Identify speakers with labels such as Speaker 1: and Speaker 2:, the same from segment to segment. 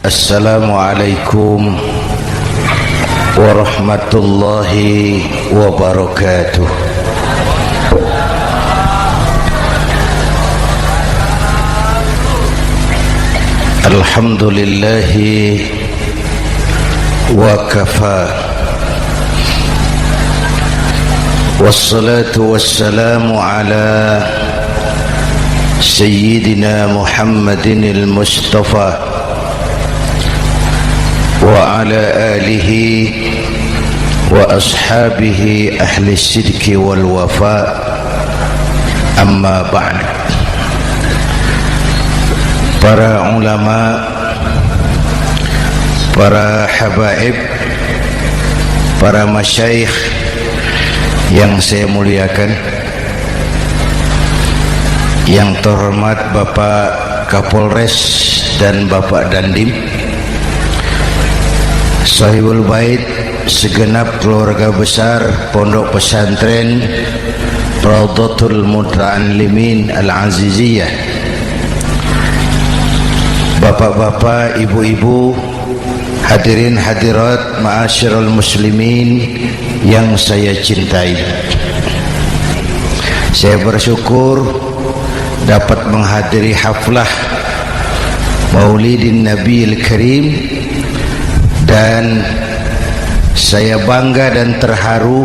Speaker 1: Assalamualaikum warahmatullahi wabarakatuh. Alhamdulillahi wa kafa, wassalatu wassalamu ala sayyidina Muhammadin al-Mustafa wa ala alihi wa ashabihi ahli sidqi wal wafa, amma ba'd. Para ulama, para habaib, para masyayikh yang saya muliakan, yang terhormat Bapak Kapolres dan Bapak Dandim, Sahibul Bait, segenap keluarga besar Pondok Pesantren Raudhatul Muta'allimin Al-Aziziyah, bapak-bapak, ibu-ibu, hadirin hadirat ma'asyiral muslimin yang saya cintai. Saya bersyukur dapat menghadiri haflah Maulidin Nabiil Karim, dan saya bangga dan terharu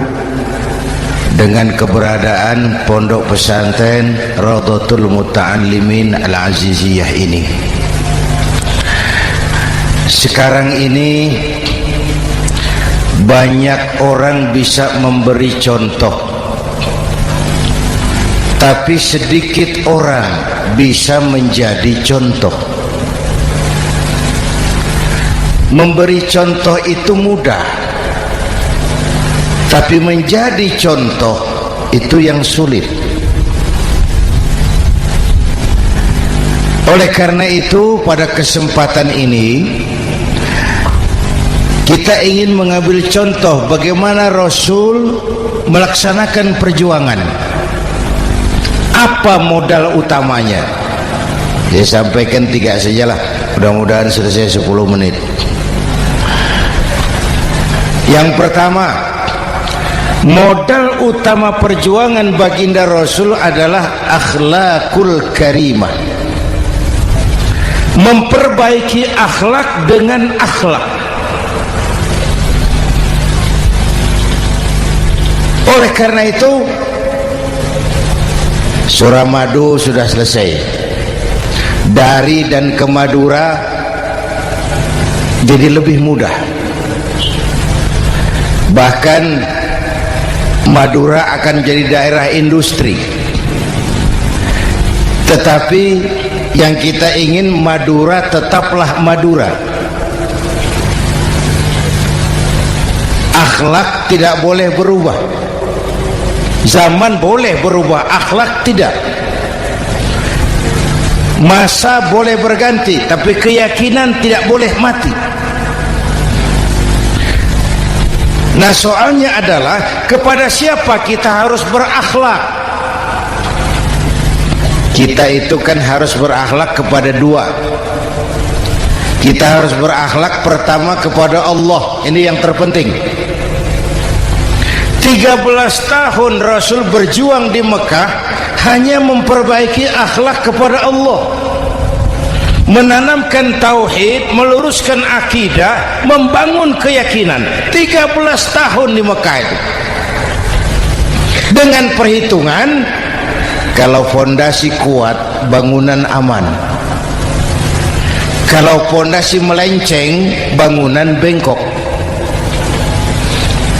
Speaker 1: dengan keberadaan Pondok Pesantren Raudhatul Muta'allimin Al-Aziziyah ini. Sekarang ini banyak orang bisa memberi contoh, tapi sedikit orang bisa menjadi contoh. Memberi contoh itu mudah, tapi menjadi contoh itu yang sulit. Oleh karena itu, pada kesempatan ini kita ingin mengambil contoh bagaimana Rasul melaksanakan perjuangan. Apa modal utamanya? Saya sampaikan 3 sajalah, mudah-mudahan selesai 10 menit. Yang pertama, modal utama perjuangan baginda Rasul adalah akhlakul karimah. Memperbaiki akhlak dengan akhlak. Oleh karena itu, Suramadu sudah selesai. Dari dan ke Madura jadi lebih mudah. Bahkan Madura akan jadi daerah industri. Tetapi yang kita ingin, Madura tetaplah Madura. Akhlak tidak boleh berubah. Zaman boleh berubah, akhlak tidak. Masa boleh berganti, tapi keyakinan tidak boleh mati. Nah, soalnya adalah kepada siapa kita harus berakhlak. Kita itu kan harus berakhlak kepada 2. Kita harus berakhlak pertama kepada Allah. Ini yang terpenting. 13 tahun Rasul berjuang di Mekah hanya memperbaiki akhlak kepada Allah, menanamkan tauhid, meluruskan akidah, membangun keyakinan. 13 tahun di Mekah itu, dengan perhitungan kalau fondasi kuat, bangunan aman. Kalau fondasi melenceng, bangunan bengkok.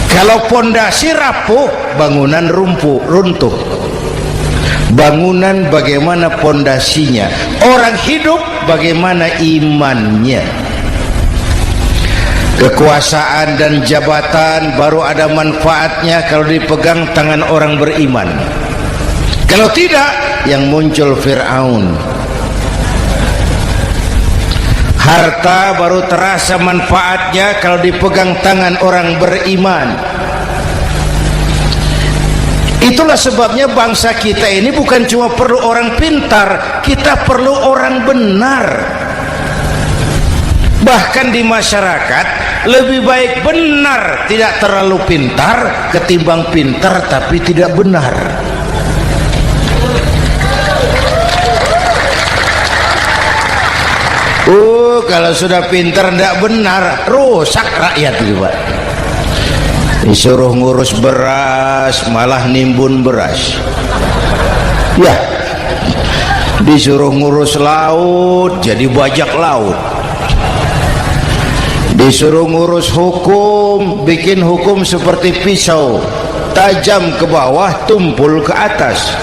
Speaker 1: Kalau fondasi rapuh, bangunan runtuh. Bangunan bagaimana fondasinya? Orang hidup bagaimana imannya? Kekuasaan dan jabatan baru ada manfaatnya kalau dipegang tangan orang beriman. Kalau tidak, yang muncul Fir'aun. Harta baru terasa manfaatnya kalau dipegang tangan orang beriman. Itulah sebabnya bangsa kita ini bukan cuma perlu orang pintar, kita perlu orang benar. Bahkan di masyarakat lebih baik benar tidak terlalu pintar ketimbang pintar tapi tidak benar. Kalau sudah pintar tidak benar, rusak rakyat itu, Pak. Disuruh ngurus beras malah nimbun beras, ya. Disuruh ngurus laut jadi bajak laut. Disuruh ngurus hukum, bikin hukum seperti pisau, tajam ke bawah, tumpul ke atas.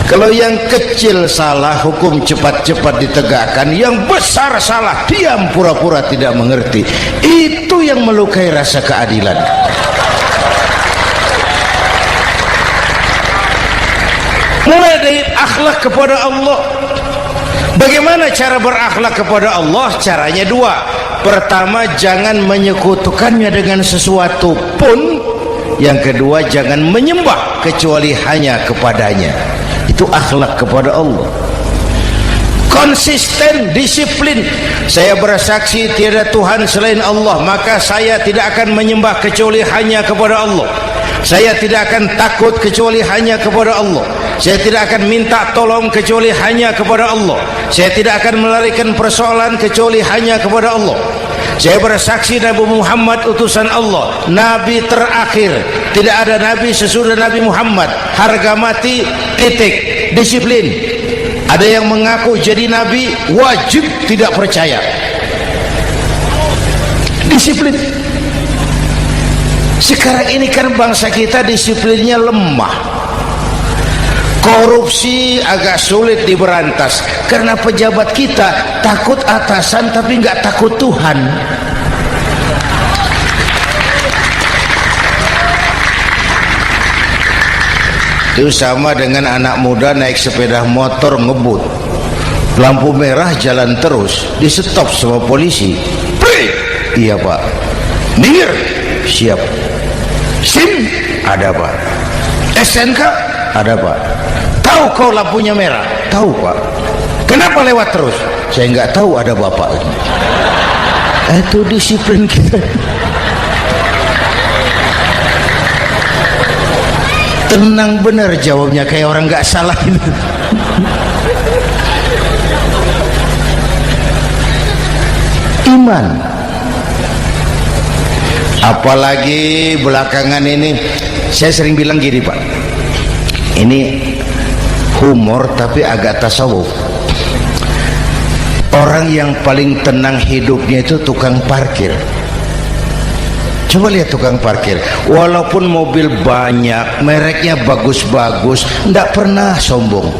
Speaker 1: Kalau yang kecil salah, hukum cepat-cepat ditegakkan. Yang besar salah, diam pura-pura tidak mengerti. Itu yang melukai rasa keadilan. Mulai dari akhlak kepada Allah. Bagaimana cara berakhlak kepada Allah? Caranya dua. Pertama, jangan menyekutukannya dengan sesuatu pun. Yang kedua, jangan menyembah kecuali hanya kepadanya. Itu akhlak kepada Allah. Konsisten, disiplin. Saya bersaksi tiada Tuhan selain Allah, maka saya tidak akan menyembah kecuali hanya kepada Allah. Saya tidak akan takut kecuali hanya kepada Allah. Saya tidak akan minta tolong kecuali hanya kepada Allah. Saya tidak akan melarikan persoalan kecuali hanya kepada Allah. Saya bersaksi Nabi Muhammad utusan Allah, Nabi terakhir. Tidak ada Nabi sesudah Nabi Muhammad. Harga mati, titik. Disiplin. Ada yang mengaku jadi Nabi, wajib tidak percaya. Disiplin. Sekarang ini kan bangsa kita disiplinnya lemah. Korupsi agak sulit diberantas karena pejabat kita takut atasan tapi nggak takut Tuhan. Itu sama dengan anak muda naik sepeda motor ngebut, lampu merah jalan terus, di stop sama polisi. Break. Iya Pak. Minggir. Siap. SIM ada Pak. SNK ada Pak. Tahu kau lampunya merah? Tahu Pak. Kenapa lewat terus? Saya nggak tahu, ada Bapak. Itu disiplin kita. Tenang bener jawabnya, kayak orang nggak salah. Iman. Apalagi belakangan ini saya sering bilang gini Pak, ini humor tapi agak tasawuf. Orang yang paling tenang hidupnya itu tukang parkir. Coba lihat tukang parkir, walaupun mobil banyak, mereknya bagus-bagus, tidak pernah sombong.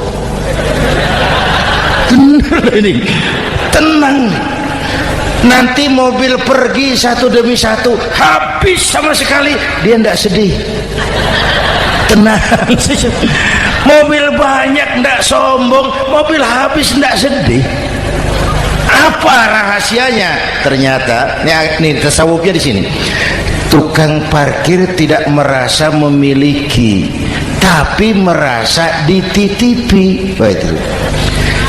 Speaker 1: Ini tenang. Nanti mobil pergi satu demi satu, habis sama sekali, dia tidak sedih. Tenang. Mobil banyak tidak sombong, mobil habis tidak sedih. Apa rahasianya? Ternyata ini tasawufnya di sini. Tukang parkir tidak merasa memiliki, tapi merasa dititipi. Itu.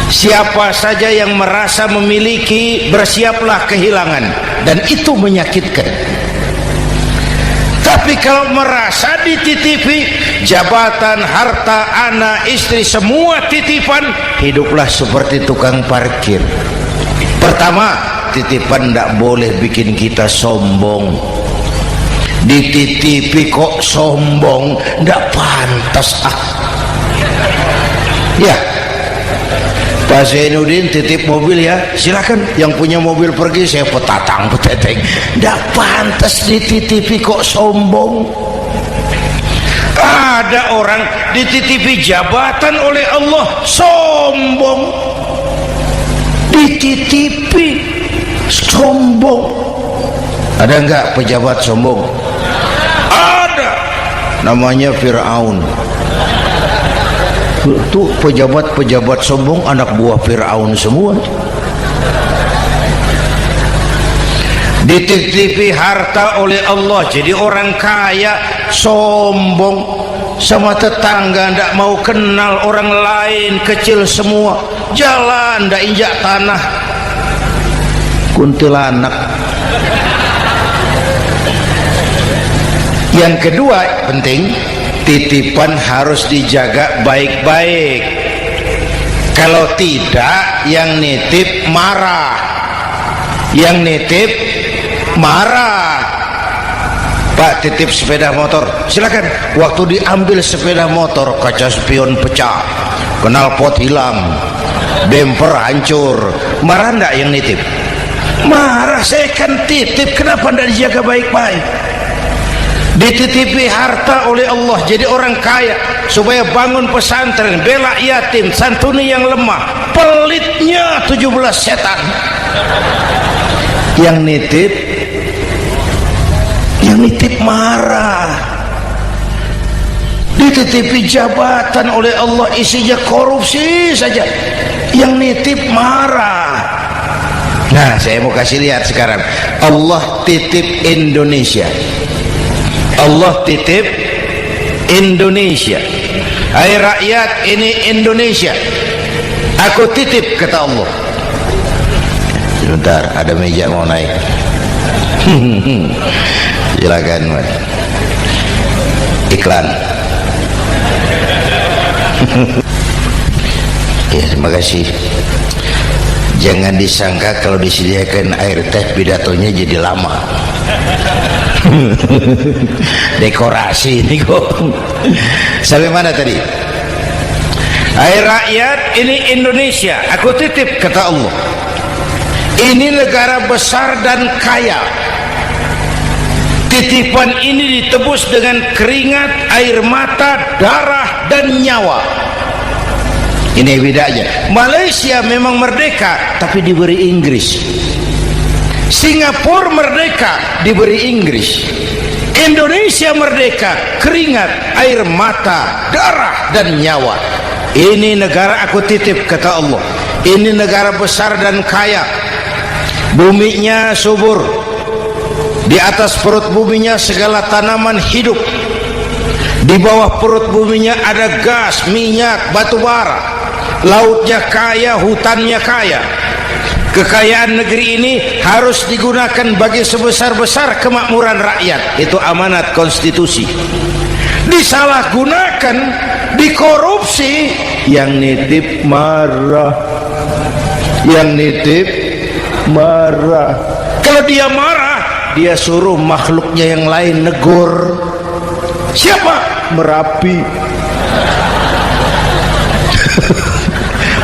Speaker 1: Siapa saja yang merasa memiliki, bersiaplah kehilangan, dan itu menyakitkan. Tapi kalau merasa dititipi, jabatan, harta, anak, istri, semua titipan, hiduplah seperti tukang parkir. Pertama, titipan tidak boleh bikin kita sombong. Dititipi kok sombong, tidak pantas. Ya, Pak Zainuddin titip mobil ya, silakan. Yang punya mobil pergi, saya petatang peteteng. Tidak pantas dititipi kok sombong. Ada orang dititipi jabatan oleh Allah sombong. Dititipi sombong. Ada enggak pejabat sombong? Ada. Namanya Fir'aun. Itu pejabat-pejabat sombong anak buah Fir'aun semua. Dititipi harta oleh Allah, jadi orang kaya sombong, sama tetangga tidak mau kenal orang lain, kecil semua, jalan tidak injak tanah. kuntilanak. Yang kedua penting, titipan harus dijaga baik-baik. Kalau tidak, yang nitip marah. Yang nitip marah. Pak, titip sepeda motor, silakan. Waktu diambil sepeda motor, kaca spion pecah, knalpot hilang, bemper hancur. Marah enggak yang nitip? Marah. Saya kan titip, kenapa enggak dijaga baik-baik? Dititipi harta oleh Allah jadi orang kaya supaya bangun pesantren, bela yatim, santuni yang lemah. Pelitnya 17 setan. Yang nitip marah. Dititipi jabatan oleh Allah isinya korupsi saja, yang nitip marah. Nah, saya mau kasih lihat sekarang. Allah titip Indonesia. Allah titip Indonesia. Hai rakyat, ini Indonesia, aku titip, kata Allah. Sebentar, ada meja mau naik. Silakan, Mas. Iklan. Ya, terima kasih. Jangan disangka kalau disediakan air teh pidatonya jadi lama. Dekorasi ini kok. Sampai mana tadi? Hai rakyat, ini Indonesia, aku titip, kata Allah. Ini negara besar dan kaya. Titipan ini ditebus dengan keringat, air mata, darah, dan nyawa. Ini bedanya. Malaysia memang merdeka, tapi diberi Inggris. Singapura merdeka, diberi Inggris. Indonesia merdeka, keringat, air mata, darah, dan nyawa. Ini negara aku titip, kata Allah. Ini negara besar dan kaya. Buminya subur. Di atas perut buminya segala tanaman hidup. Di bawah perut buminya ada gas, minyak, batu bara. Lautnya kaya, hutannya kaya. Kekayaan negeri ini harus digunakan bagi sebesar-besar kemakmuran rakyat. Itu amanat konstitusi. Disalahgunakan, dikorupsi, yang nitip marah. Yang nitip marah. Kalau dia marah, dia suruh makhluknya yang lain negur. Siapa? Merapi,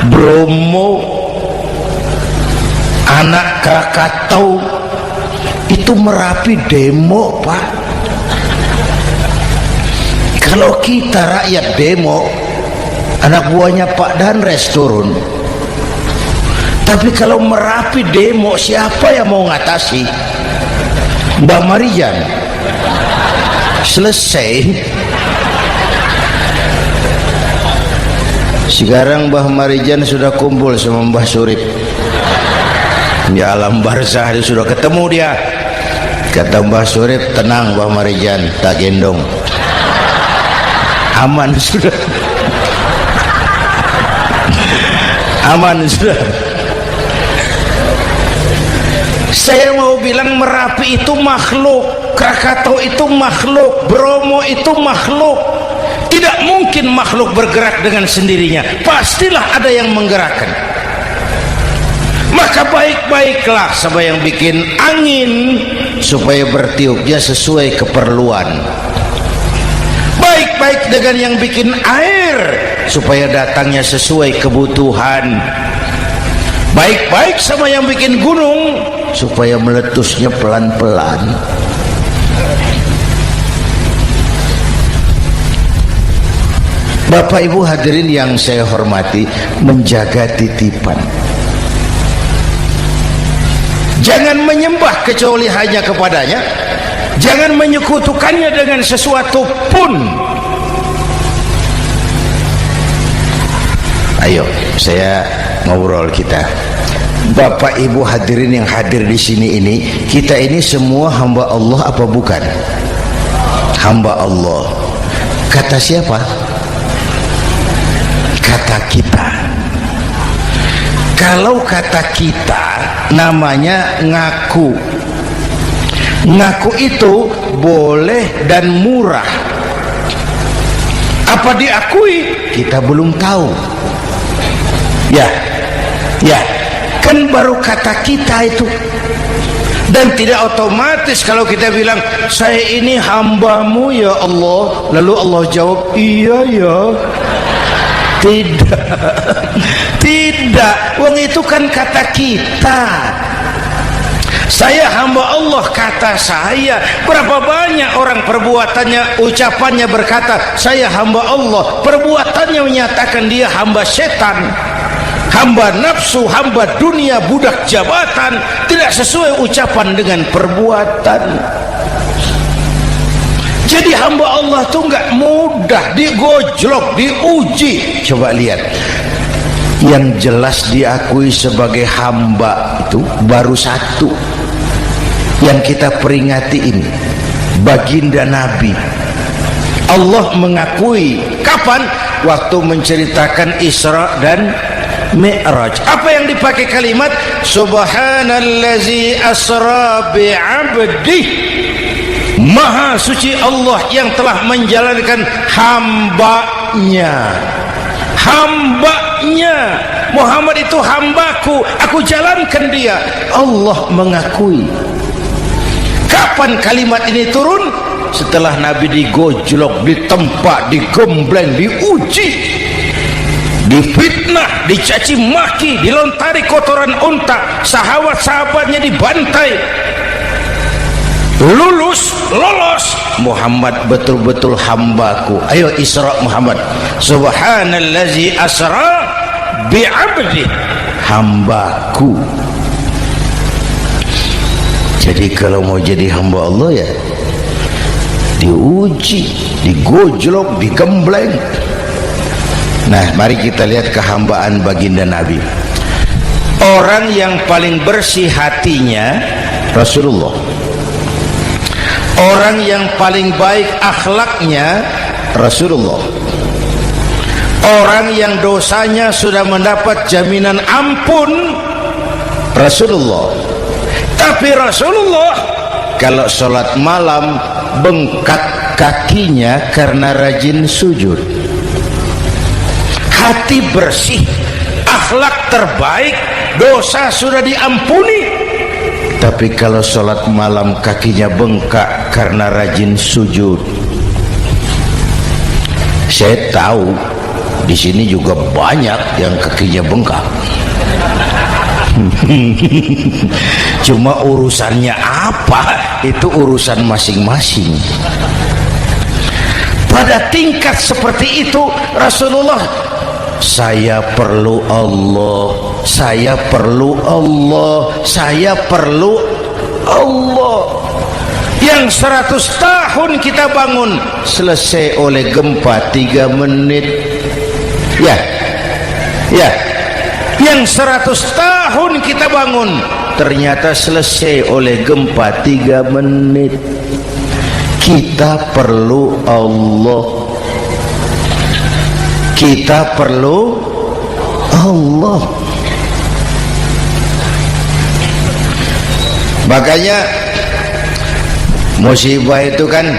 Speaker 1: Bromo, anak Krakatau. Itu Merapi demo, Pak. Kalau kita rakyat demo, anak buahnya Pak Danres turun. Tapi kalau Merapi demo, siapa yang mau ngatasi? Mbak Marijan. Selesai. Sekarang Mbah Marijan sudah kumpul sama Mbah Surip di alam barzah. Dia sudah ketemu dia. Kata Mbah Surip, tenang Mbah Marijan, tak gendong, aman sudah. Aman sudah. Saya mau bilang Merapi itu makhluk, Krakatau itu makhluk, Bromo itu makhluk. Tidak mungkin makhluk bergerak dengan sendirinya, pastilah ada yang menggerakkan. Maka baik-baiklah sama yang bikin angin supaya bertiupnya sesuai keperluan. Baik-baik dengan yang bikin air supaya datangnya sesuai kebutuhan. Baik-baik sama yang bikin gunung supaya meletusnya pelan-pelan. Bapak Ibu hadirin yang saya hormati, menjaga titipan. Jangan menyembah kecuali hanya kepadanya. Jangan menyekutukannya dengan sesuatu pun. Ayo, saya ngobrol kita. Bapak Ibu hadirin yang hadir di sini ini, kita ini semua hamba Allah apa bukan? Hamba Allah. Kata siapa? Kata kita. Kalau kata kita namanya ngaku. Ngaku itu boleh dan murah. Apa diakui? Kita belum tahu. Ya, kan baru kata kita itu. Dan tidak otomatis kalau kita bilang saya ini hambamu ya Allah, lalu Allah jawab iya ya. Tidak, wong itu kan kata kita. Saya hamba Allah kata saya. Berapa banyak orang perbuatannya, ucapannya berkata saya hamba Allah, perbuatannya menyatakan dia hamba setan, hamba nafsu, hamba dunia, budak jabatan. Tidak sesuai ucapan dengan perbuatan. Jadi hamba Allah itu enggak mudah, digojlok, diuji. Coba lihat, yang jelas diakui sebagai hamba itu baru satu yang kita peringati ini, baginda Nabi. Allah mengakui kapan? Waktu menceritakan Isra dan Mi'raj. Apa yang dipakai kalimat? Subhanallazi asra bi'abdi. Maha suci Allah yang telah menjalankan hambanya. Hambanya Muhammad itu hambaku, aku jalankan dia. Allah mengakui. Kapan kalimat ini turun? Setelah Nabi digojlok, ditempa, digembleng, diuji, difitnah, dicaci maki, dilontari kotoran unta, sahabat-sahabatnya dibantai. Lolos, Muhammad betul-betul hambaku. Ayo Isra Muhammad. Subhanallazi asra bi'abdi, hambaku. Jadi kalau mau jadi hamba Allah ya diuji, digojlok, digembleng. Nah, mari kita lihat kehambaan baginda Nabi. Orang yang paling bersih hatinya Rasulullah. Orang yang paling baik akhlaknya Rasulullah. Orang yang dosanya sudah mendapat jaminan ampun Rasulullah. Tapi Rasulullah kalau sholat malam bengkak kakinya karena rajin sujud. Hati bersih, akhlak terbaik, dosa sudah diampuni. Tapi kalau sholat malam kakinya bengkak karena rajin sujud. Saya tahu di sini juga banyak yang kakinya bengkak. Cuma urusannya apa? Itu urusan masing-masing. Pada tingkat seperti itu Rasulullah, saya perlu Allah, saya perlu Allah, saya perlu Allah. Yang 100 tahun kita bangun selesai oleh gempa 3 menit. Ya. Yang 100 tahun kita bangun ternyata selesai oleh gempa 3 menit. Kita perlu Allah. Kita perlu Allah. Makanya musibah itu kan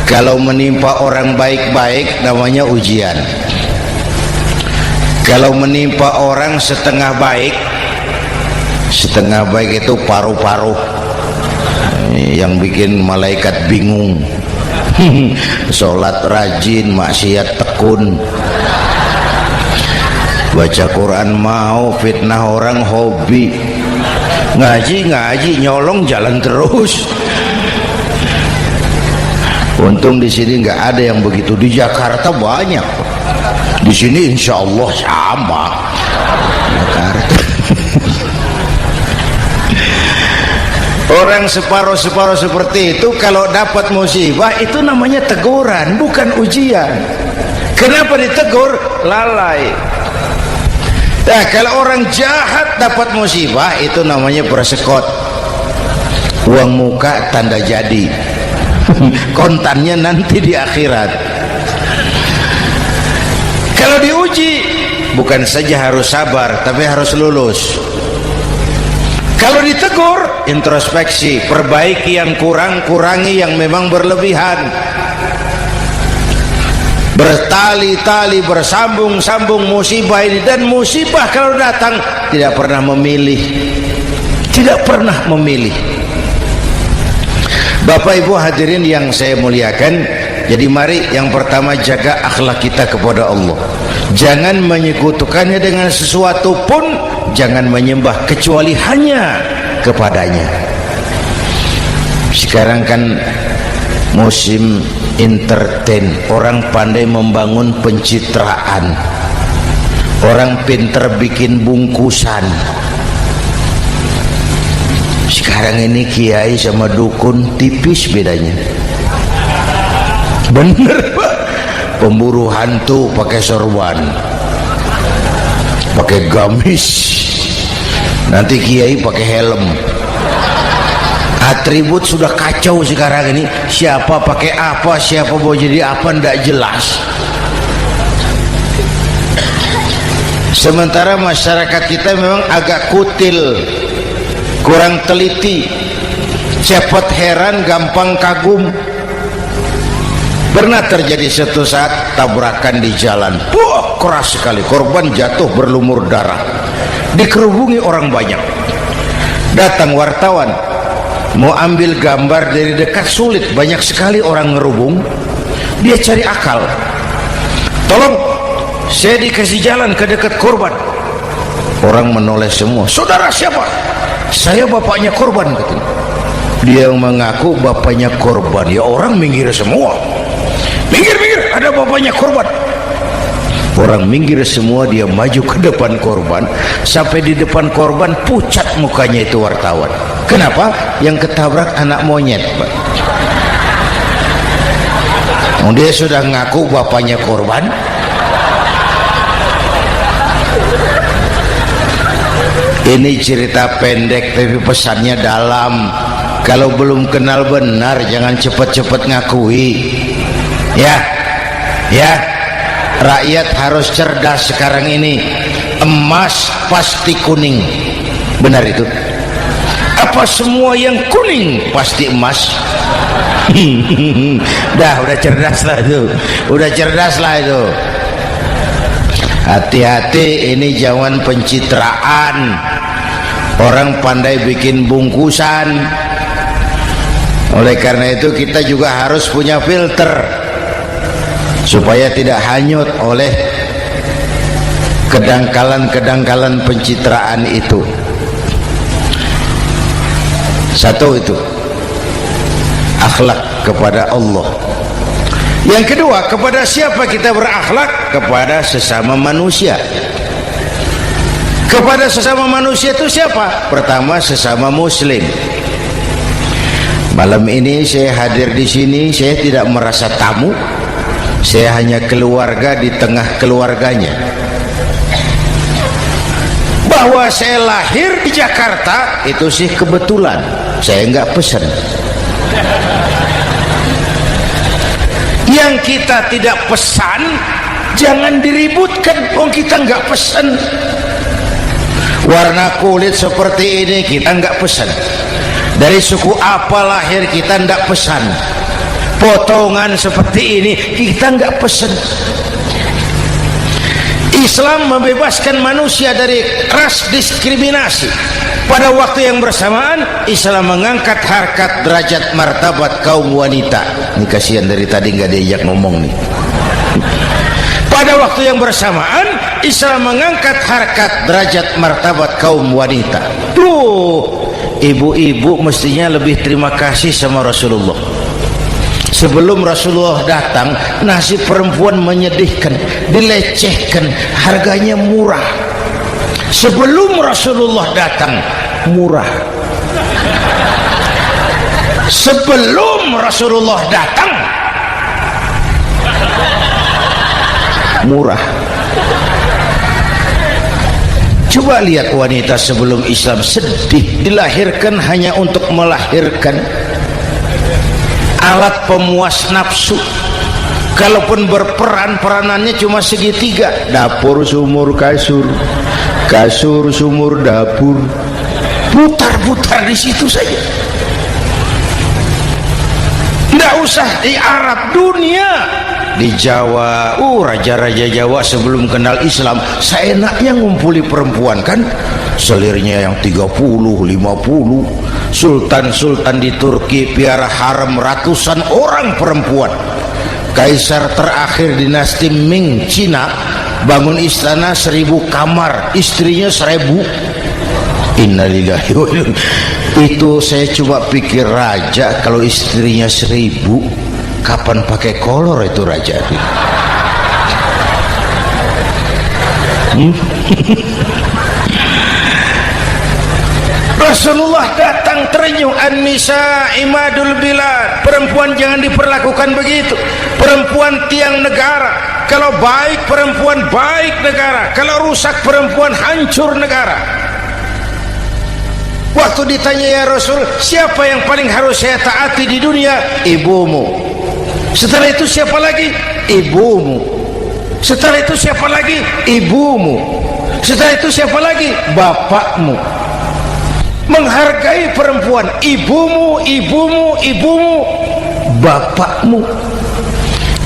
Speaker 1: kalau menimpa orang baik-baik namanya ujian. Kalau menimpa orang setengah baik itu paruh-paruh yang bikin malaikat bingung. Sholat rajin, maksiat tekun, baca Quran mau, fitnah orang hobi, ngaji nyolong jalan terus. Untung di sini nggak ada yang begitu. Di Jakarta banyak. Di sini insya Allah sama. Jakarta. Orang separuh-separuh seperti itu kalau dapat musibah itu namanya teguran, bukan ujian. Kenapa ditegur? Lalai. Nah, kalau orang jahat dapat musibah itu namanya persekot. Uang muka tanda jadi. Kontannya nanti di akhirat. Kalau diuji bukan saja harus sabar, tapi harus lulus. Kalau ditegur, introspeksi, perbaiki yang kurang, kurangi yang memang berlebihan. Bertali-tali, bersambung-sambung musibah ini, dan musibah kalau datang tidak pernah memilih, tidak pernah memilih. Bapak Ibu hadirin yang saya muliakan, jadi mari yang pertama jaga akhlak kita kepada Allah. Jangan menyekutukannya dengan sesuatu pun, jangan menyembah kecuali hanya kepadanya. Sekarang kan musim entertain, orang pandai membangun pencitraan, orang pinter bikin bungkusan. Sekarang ini kiai sama dukun tipis bedanya. Bener Pak, pemburu hantu pakai sorban, pakai gamis, nanti kiai pakai helm. Atribut sudah kacau sekarang ini, siapa pakai apa, siapa mau jadi apa, ndak jelas. Sementara masyarakat kita memang agak kutil, kurang teliti, cepat heran, gampang kagum. Pernah terjadi suatu saat tabrakan di jalan, keras sekali, korban jatuh berlumur darah, dikerubungi orang banyak. Datang wartawan mau ambil gambar dari dekat, sulit, banyak sekali orang ngerubung. Dia cari akal, tolong saya dikasih jalan ke dekat korban. Orang menoleh semua. Saudara siapa? Saya bapaknya korban, katanya. Dia mengaku bapaknya korban. Ya orang minggir semua, minggir, ada bapaknya korban. Orang minggir semua, dia maju ke depan korban. Sampai di depan korban pucat mukanya itu wartawan. Kenapa? Yang ketabrak anak monyet, Pak. Dia sudah ngaku bapaknya korban. Ini cerita pendek tapi pesannya dalam. Kalau belum kenal benar jangan cepat-cepat ngakui. Ya, rakyat harus cerdas sekarang ini. Emas pasti kuning, benar itu? Apa semua yang kuning pasti emas? Udah cerdas lah itu, udah cerdas lah itu. Hati-hati, ini zaman pencitraan. Orang pandai bikin bungkusan. Oleh karena itu kita juga harus punya filter supaya tidak hanyut oleh kedangkalan-kedangkalan pencitraan itu. Satu itu akhlak kepada Allah. Yang kedua, kepada siapa kita berakhlak? Kepada sesama manusia. Kepada sesama manusia itu siapa? Pertama, sesama muslim. Malam ini saya hadir di sini, saya tidak merasa tamu. Saya hanya keluarga di tengah keluarganya. Bahwa saya lahir di Jakarta itu sih kebetulan, saya nggak pesan. Yang kita tidak pesan jangan diributkan, kita nggak pesan. Warna kulit seperti ini kita nggak pesan. Dari suku apa lahir kita nggak pesan. Potongan seperti ini kita nggak pesan. Islam membebaskan manusia dari ras diskriminasi. Pada waktu yang bersamaan Islam mengangkat harkat, derajat, martabat kaum wanita. Ini kasihan dari tadi nggak diajak ngomong nih. Pada waktu yang bersamaan Islam mengangkat harkat, derajat, martabat kaum wanita. Tuh, ibu-ibu mestinya lebih terima kasih sama Rasulullah. Sebelum Rasulullah datang, nasib perempuan menyedihkan, dilecehkan, harganya murah. Sebelum Rasulullah datang, murah. Sebelum Rasulullah datang, murah. Coba lihat wanita sebelum Islam, sedih, dilahirkan hanya untuk melahirkan, alat pemuas nafsu. Kalaupun berperan, peranannya cuma segitiga, dapur sumur kasur, kasur sumur dapur, putar-putar di situ saja. Tidak usah di Arab, dunia, di Jawa. Raja-raja Jawa sebelum kenal Islam seenaknya ngumpuli perempuan kan, selirnya yang 30, 50. Sultan-sultan di Turki piara harem ratusan orang perempuan. Kaisar terakhir dinasti Ming Cina bangun istana 1000 kamar, istrinya 1000. Innalillahi wa inna. Itu saya cuma pikir, raja kalau istrinya 1000, kapan pakai kolor itu raja? Rasulullah datang terenyuh, an-nisa imadul bilad, perempuan jangan diperlakukan begitu, perempuan tiang negara. Kalau baik perempuan, baik negara. Kalau rusak perempuan, hancur negara. Waktu ditanya, ya Rasul, siapa yang paling harus saya taati di dunia? Ibumu. Setelah itu siapa lagi? Ibumu. Setelah itu siapa lagi? Ibumu. Setelah itu siapa lagi? Bapakmu. Menghargai perempuan, ibumu, ibumu, ibumu, bapakmu.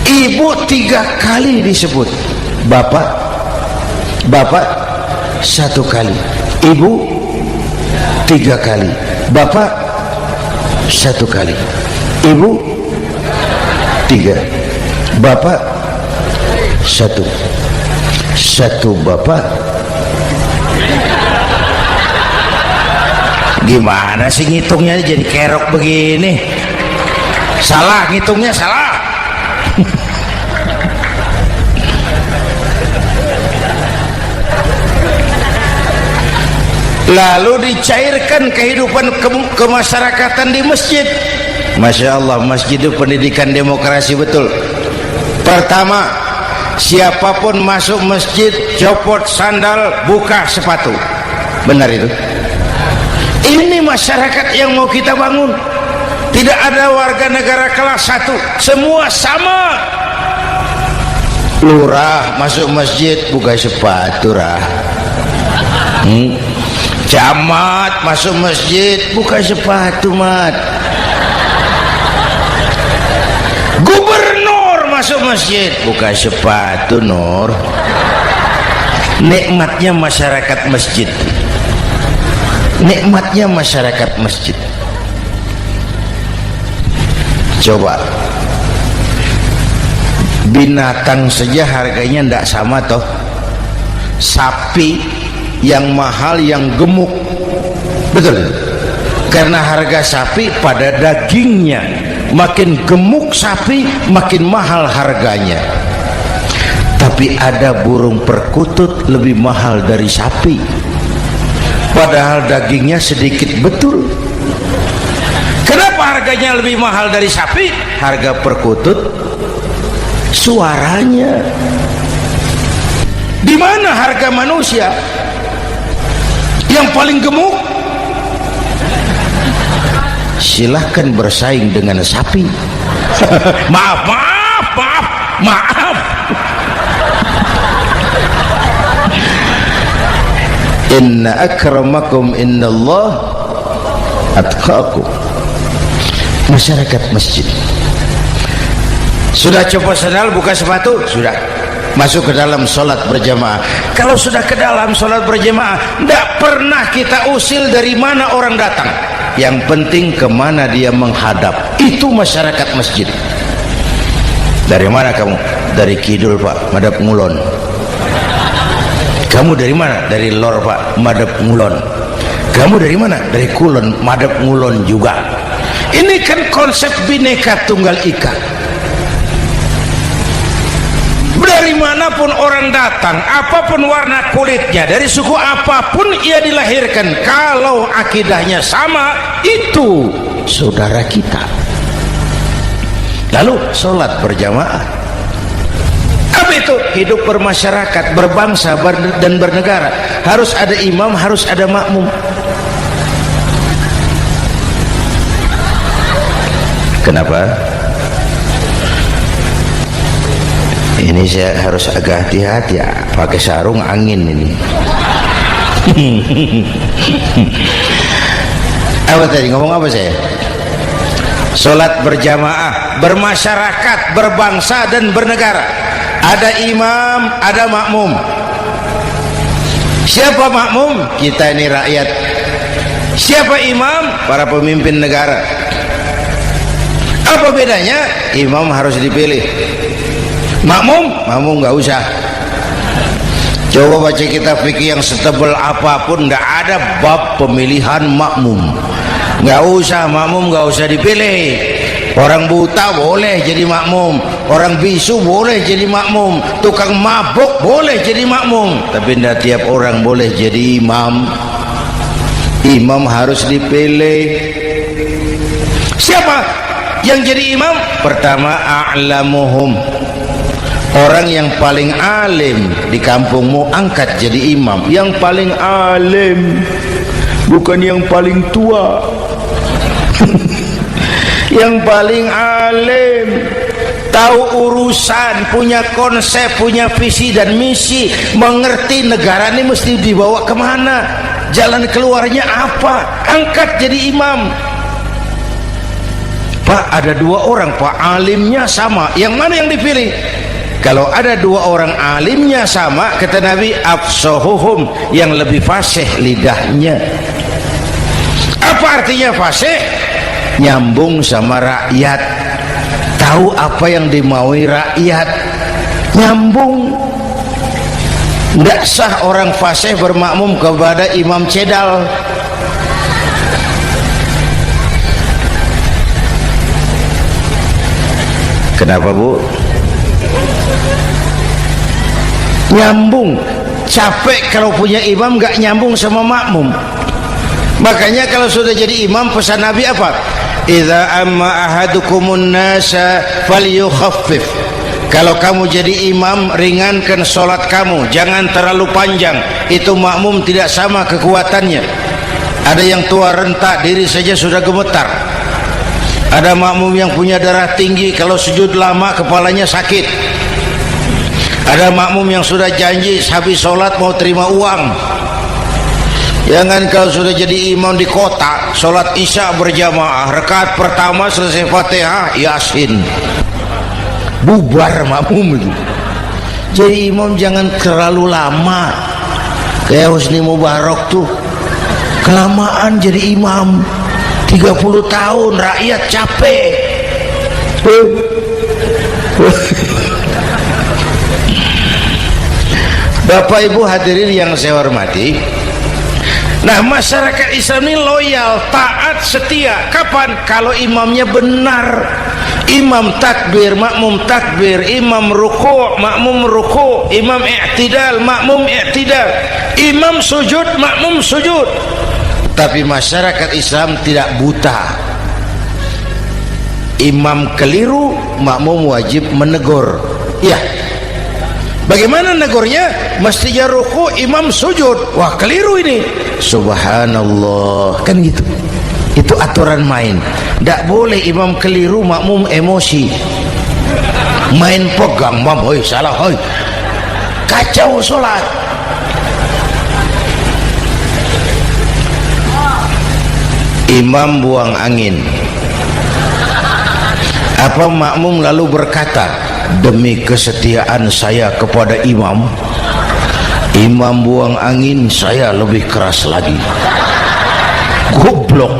Speaker 1: Ibu 3 kali disebut, bapak 1 kali, ibu 3 kali, bapak 1 kali, ibu 3, bapak 1, bapak. Gimana sih ngitungnya jadi kerok begini? Salah ngitungnya, salah. Lalu dicairkan kehidupan kemasyarakatan di masjid. Masya Allah, masjid itu pendidikan demokrasi betul. Pertama, siapapun masuk masjid copot sandal, buka sepatu. Benar itu? Ini masyarakat yang mau kita bangun. Tidak ada warga negara kelas 1, semua sama. Lurah masuk masjid buka sepatu, rah. Camat masuk masjid buka sepatu, mat. Gubernur masuk masjid buka sepatu, Nur. Nikmatnya masyarakat masjid. Nikmatnya masyarakat masjid. Coba, binatang saja harganya tidak sama toh. Sapi yang mahal, yang gemuk, betul? Karena harga sapi pada dagingnya. Makin gemuk sapi, makin mahal harganya. Tapi ada burung perkutut lebih mahal dari sapi, padahal dagingnya sedikit, betul. Kenapa harganya lebih mahal dari sapi? Harga perkutut suaranya. Di mana harga manusia yang paling gemuk? Silahkan bersaing dengan sapi. Maaf. Inna akramakum indallah atqakum. Masyarakat masjid sudah coba sandal, buka sepatu, sudah masuk ke dalam sholat berjamaah. Kalau sudah ke dalam sholat berjamaah, tidak pernah kita usil dari mana orang datang. Yang penting kemana dia menghadap. Itu masyarakat masjid. Dari mana kamu? Dari kidul, Pak, madhab ngulon. Kamu dari mana? Dari lor, Pak, madhab ngulon. Kamu dari mana? Dari kulon, madhab ngulon juga. Ini kan konsep Bhinneka Tunggal Ika. Dari manapun orang datang, apapun warna kulitnya, dari suku apapun ia dilahirkan, kalau akidahnya sama, itu saudara kita. Lalu sholat berjamaah. Apa itu? Hidup bermasyarakat, berbangsa dan bernegara. Harus ada imam, harus ada makmum. Kenapa? Ini saya harus agak hati-hati ya, pakai sarung angin ini. Apa tadi ngomong apa saya? Sholat berjamaah, bermasyarakat, berbangsa dan bernegara. Ada imam, ada makmum. Siapa makmum? Kita ini rakyat. Siapa imam? Para pemimpin negara. Apa bedanya? Imam harus dipilih, makmum nggak usah. Coba baca kitab fikih yang setebal apapun, nggak ada bab pemilihan makmum. Nggak usah, makmum nggak usah dipilih. Orang buta boleh jadi makmum, orang bisu boleh jadi makmum, tukang mabuk boleh jadi makmum, tapi tidak tiap orang boleh jadi imam. Imam harus dipilih. Siapa yang jadi imam? Pertama, a'lamuhum, orang yang paling alim di kampungmu angkat jadi imam. Yang paling alim, bukan yang paling tua. Yang paling alim, tahu urusan, punya konsep, punya visi dan misi, mengerti negara ini mesti dibawa kemana, jalan keluarnya apa, angkat jadi imam. Pak, ada dua orang Pak, alimnya sama, yang mana yang dipilih? Kalau ada dua orang alimnya sama, kata Nabi, afsahuhum, yang lebih fasih lidahnya. Apa artinya fasih? Nyambung sama rakyat, tahu apa yang dimaui rakyat, nyambung. Tidak sah orang fasih bermakmum kepada imam cedal. Kenapa Bu? Nyambung. Capek kalau punya imam gak nyambung sama makmum. Makanya kalau sudah jadi imam, pesan Nabi apa? Idza amma ahadukumun nasa falyukhaffif. Kalau kamu jadi imam, ringankan solat kamu, jangan terlalu panjang. Itu makmum tidak sama kekuatannya. Ada yang tua renta, diri saja sudah gemetar. Ada makmum yang punya darah tinggi, kalau sujud lama kepalanya sakit. Ada makmum yang sudah janji habis sholat mau terima uang. Jangan kalau sudah jadi imam di kota, sholat isya berjamaah, rakaat pertama selesai Fatihah, Yasin, bubar makmum itu. Jadi imam jangan terlalu lama. Kayak Husni Mubarak tuh, kelamaan jadi imam. 30 tahun, rakyat capek. Bapak Ibu hadirin yang saya hormati, nah masyarakat Islam ini loyal, taat, setia. Kapan? Kalau imamnya benar. Imam takbir, makmum takbir, imam ruku', makmum ruku', imam i'tidal, makmum i'tidal, imam sujud, makmum sujud. Tapi masyarakat Islam tidak buta. Imam keliru, makmum wajib menegur. Ya, bagaimana negurnya? Mestinya ruku, imam sujud. Wah, keliru ini. Subhanallah, kan gitu. Itu aturan main. Tidak boleh imam keliru, makmum emosi, main pegang, mam, hoi salah, hoi, kacau sholat. Imam buang angin, apa makmum lalu berkata, demi kesetiaan saya kepada imam, imam buang angin, saya lebih keras lagi. Goblok.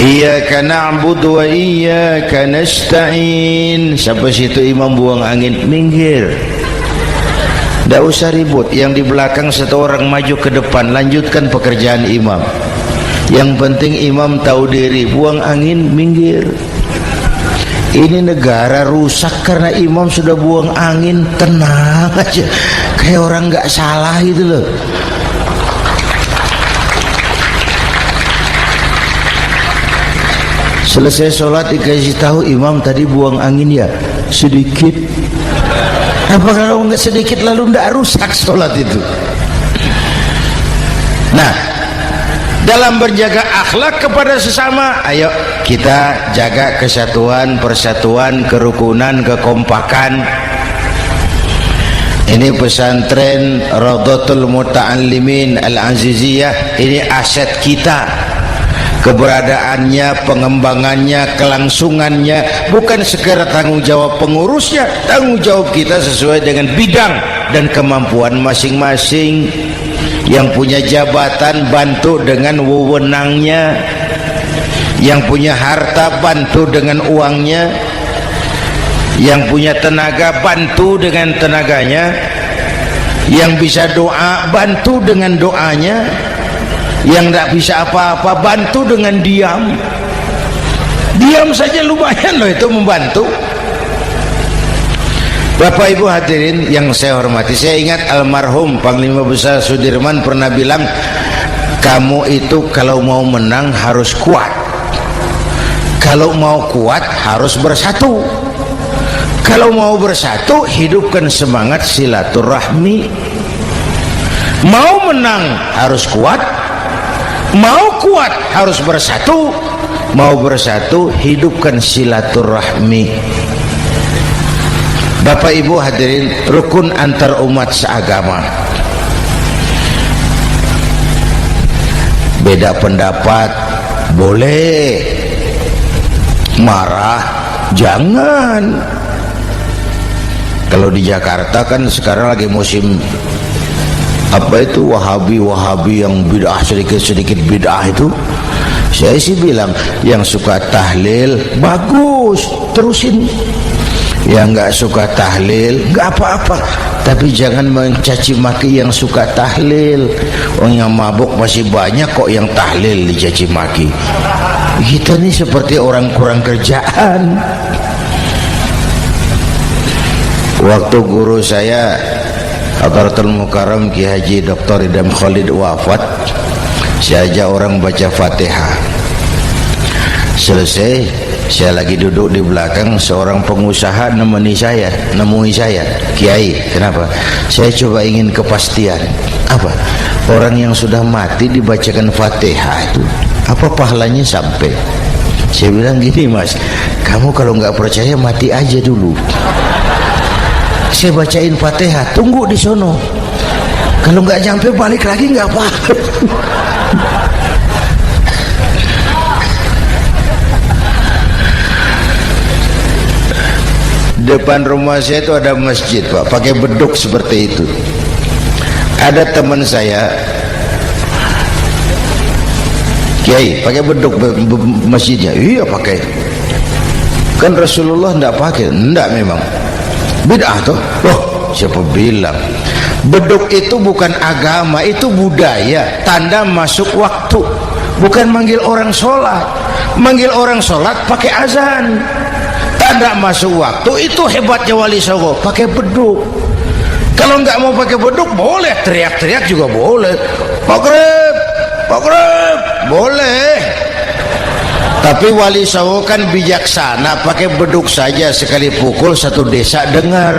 Speaker 1: Iyyaka na'budu wa iyyaka nasta'in. Sampai situ imam buang angin, minggir. Tidak usah ribut. Yang di belakang satu orang maju ke depan, lanjutkan pekerjaan imam. Yang penting imam tahu diri, buang angin, minggir. Ini negara rusak karena imam sudah buang angin. Tenang aja, kayak orang nggak salah itu loh. Selesai sholat dikasih tahu, imam tadi buang angin ya sedikit. Apa kalau nggak sedikit lalu nggak rusak sholat itu? Nah, dalam berjaga akhlak kepada sesama, ayo kita jaga kesatuan, persatuan, kerukunan, kekompakan. Ini pesantren Raudhatul Muta'allimin Al-Aziziyah, ini aset kita. Keberadaannya, pengembangannya, kelangsungannya bukan sekedar tanggung jawab pengurusnya, tanggung jawab kita sesuai dengan bidang dan kemampuan masing-masing. Yang punya jabatan bantu dengan wewenangnya, yang punya harta bantu dengan uangnya, yang punya tenaga bantu dengan tenaganya, yang bisa doa bantu dengan doanya, yang tidak bisa apa-apa bantu dengan diam. Diam saja lumayan loh itu membantu. Bapak Ibu hadirin yang saya hormati, saya ingat almarhum Panglima Besar Sudirman pernah bilang, kamu itu kalau mau menang harus kuat, kalau mau kuat harus bersatu, kalau mau bersatu hidupkan semangat silaturahmi. Mau menang harus kuat, mau kuat harus bersatu, mau bersatu hidupkan silaturahmi. Bapak Ibu hadirin, rukun antar umat seagama. Beda pendapat boleh, marah jangan. Kalau di Jakarta kan sekarang lagi musim apa itu wahabi yang bid'ah, sedikit bid'ah itu. Saya sih bilang yang suka tahlil bagus, terusin. Yang nggak suka tahlil nggak apa-apa, tapi jangan mencaci maki yang suka tahlil. Orang yang mabuk masih banyak kok yang tahlil dicaci maki. Kita nih seperti orang kurang kerjaan. Waktu guru saya Hadratul Mukarram Ki Haji Dr. Idham Khalid wafat, saya ajak orang baca Fatihah. Selesai, saya lagi duduk di belakang, seorang pengusaha nemui saya, Kiai, kenapa? Saya coba ingin kepastian. Apa? Orang yang sudah mati dibacakan Fatihah itu apa pahalanya sampai? Saya bilang gini, Mas, kamu kalau nggak percaya mati aja dulu. Saya bacain Fatihah, tunggu di sono. Kalau nggak nyampe balik lagi nggak apa-apa. Depan rumah saya itu ada masjid, Pak, pakai beduk seperti itu. Ada teman saya Kiai pakai beduk masjidnya. Iya pakai. Kan Rasulullah enggak pakai. Enggak, memang bid'ah tuh. Loh, siapa bilang? Beduk itu bukan agama, itu budaya, tanda masuk waktu. Bukan manggil orang sholat. Manggil orang sholat pakai azan, tanda masuk waktu. Itu hebatnya Wali Songo, pakai beduk. Kalau nggak mau pakai beduk boleh, teriak-teriak juga boleh. Maghrib, maghrib, boleh. Tapi Wali Songo kan bijaksana, pakai beduk saja, sekali pukul satu desa dengar.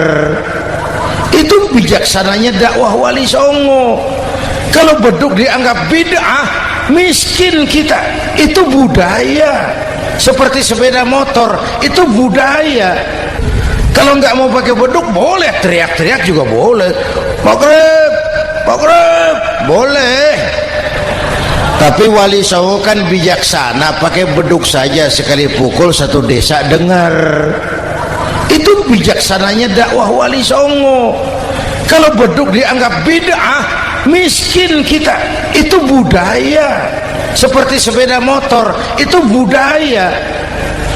Speaker 1: Itu bijaksananya dakwah Wali Songo. Kalau beduk dianggap bid'ah, miskin kita. Itu budaya. Seperti sepeda motor, itu budaya. Kalau nggak mau pakai beduk boleh, teriak-teriak juga boleh. Maghrib, maghrib, boleh. Tapi Wali Songo kan bijaksana, pakai beduk saja, sekali pukul satu desa dengar. Itu bijaksananya dakwah Wali Songo. Kalau beduk dianggap bid'ah, miskin kita. Itu budaya. Seperti sepeda motor, itu budaya.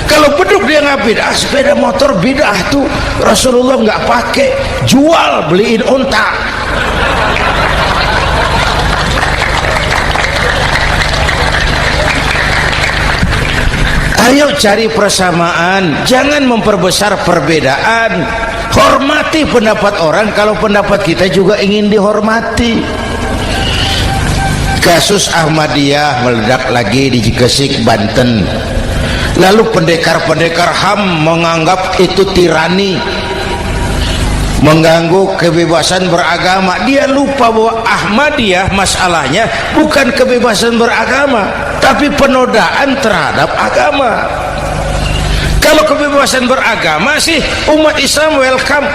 Speaker 1: Kalau beduk dia nggak bid'ah, sepeda motor bid'ah tuh. Rasulullah nggak pakai, jual, beliin unta. Ayo cari persamaan, jangan memperbesar perbedaan. Hormati pendapat orang kalau pendapat kita juga ingin dihormati. Kasus Ahmadiyah meledak lagi di Gresik, Banten. Lalu pendekar-pendekar HAM menganggap itu tirani, mengganggu kebebasan beragama. Dia lupa bahwa Ahmadiyah masalahnya bukan kebebasan beragama, tapi penodaan terhadap agama. Kalau kebebasan beragama sih umat Islam welcome.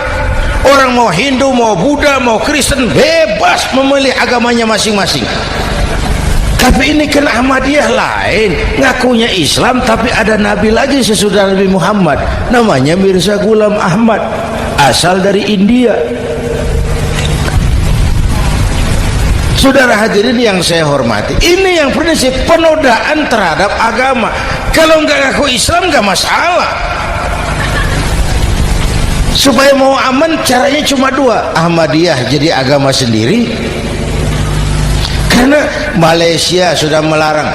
Speaker 1: Orang mau Hindu, mau Buddha, mau Kristen bebas memilih agamanya masing-masing. Tapi ini kan Ahmadiyah lain, ngakunya Islam tapi ada nabi lagi sesudah Nabi Muhammad, namanya Mirza Ghulam Ahmad, asal dari India. Saudara hadirin yang saya hormati, ini yang prinsip penodaan terhadap agama. Kalau nggak ngaku Islam nggak masalah. Supaya mau aman caranya cuma dua, Ahmadiyah jadi agama sendiri, karena Malaysia sudah melarang,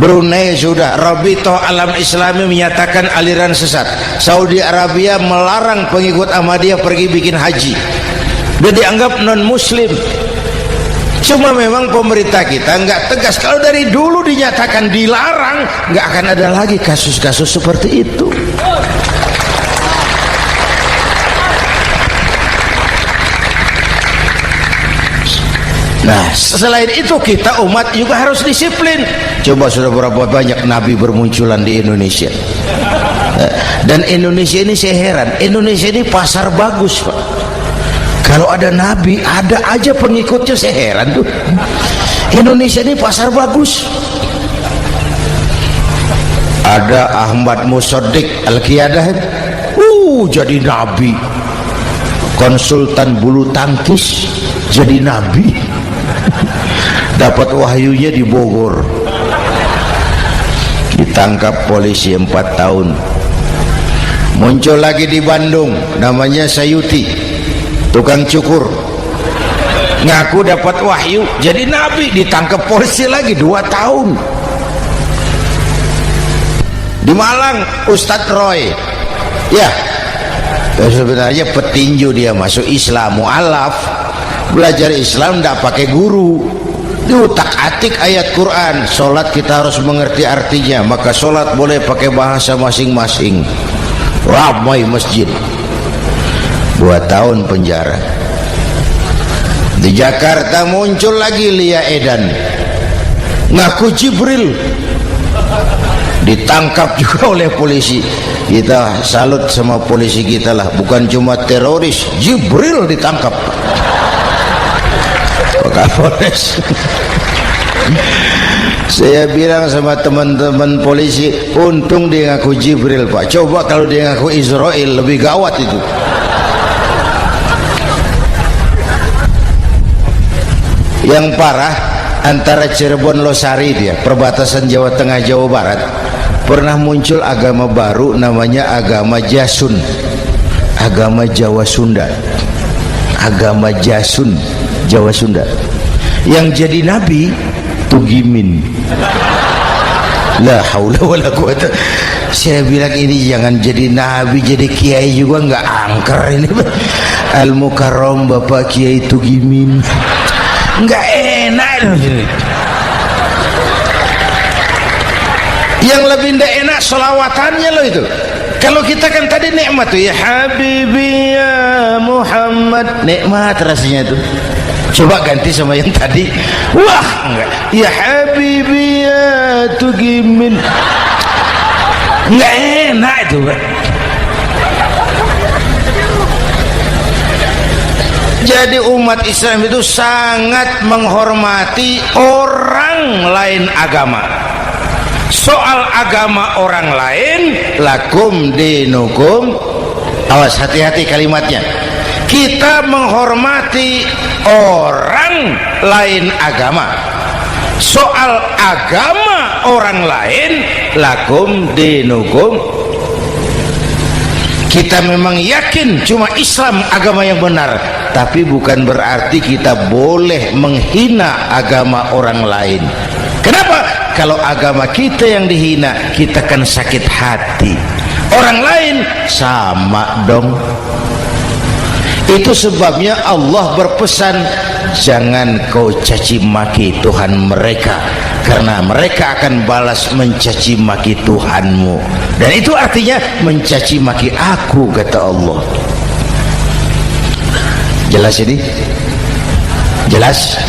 Speaker 1: Brunei sudah, Rabithah Alam Islami menyatakan aliran sesat, Saudi Arabia melarang pengikut Ahmadiyah pergi bikin haji, dia dianggap non muslim. Cuma memang pemerintah kita nggak tegas. Kalau dari dulu dinyatakan dilarang, nggak akan ada lagi kasus-kasus seperti itu. Nah, selain itu kita umat juga harus disiplin. Coba sudah berapa banyak nabi bermunculan di Indonesia. Dan Indonesia ini saya heran, Indonesia ini pasar bagus, Pak. Kalau ada nabi, ada aja pengikutnya, saya heran tuh. Indonesia ini pasar bagus. Ada Ahmad Musaddiq Al-Qiyadah, jadi nabi. Konsultan bulu tangkis jadi nabi. Dapat wahyunya di Bogor, ditangkap polisi 4 tahun. Muncul lagi di Bandung, namanya Sayuti, tukang cukur, ngaku dapat wahyu jadi nabi, ditangkap polisi lagi 2 tahun. Di Malang Ustadz Roy, ya sebenarnya petinju, dia masuk Islam, mu'alaf, belajar Islam tidak pakai guru, diutak-atik ayat Quran. Sholat kita harus mengerti artinya, maka sholat boleh pakai bahasa masing-masing. Ramai masjid, 2 tahun penjara. Di Jakarta muncul lagi Lia Edan, ngaku Jibril, ditangkap juga oleh polisi. Kita salut sama polisi kita lah, bukan cuma teroris, Jibril ditangkap Kapolres. Saya bilang sama teman-teman polisi, untung dia ngaku Jibril, Pak. Coba kalau dia ngaku Israel, lebih gawat itu. Yang parah, antara Cirebon Losari, dia perbatasan Jawa Tengah Jawa Barat, pernah muncul agama baru namanya agama Jasun, agama Jawa Sunda, agama Jasun Jawa Sunda. Yang jadi nabi Tugimin. La haula wala quwata. Saya bilang ini jangan jadi nabi, jadi kiai juga nggak angker ini. Al Mukarram Bapak Kiai Tugimin, nggak enak. Yang lebih ndak enak selawatannya loh itu. Kalau kita kan tadi nikmat tuh, ya Habibi ya Muhammad, nikmat rasanya tuh. Coba ganti sama yang tadi, wah enggak, ya Habibi ya Tugimin, enggak enak itu, Pak. Jadi umat Islam itu sangat menghormati orang lain agama. Soal agama orang lain, lakum dinukum, awas hati-hati kalimatnya. Kita menghormati orang lain agama. Soal agama orang lain, lakum dinukum, kita memang yakin cuma Islam agama yang benar, tapi bukan berarti kita boleh menghina agama orang lain. Kenapa? Kalau agama kita yang dihina, kita kan sakit hati. Orang lain sama dong. Itu sebabnya Allah berpesan, jangan kau caci maki Tuhan mereka, karena mereka akan balas mencaci maki Tuhanmu. Dan itu artinya mencaci maki aku, kata Allah. Jelas ini? Jelas?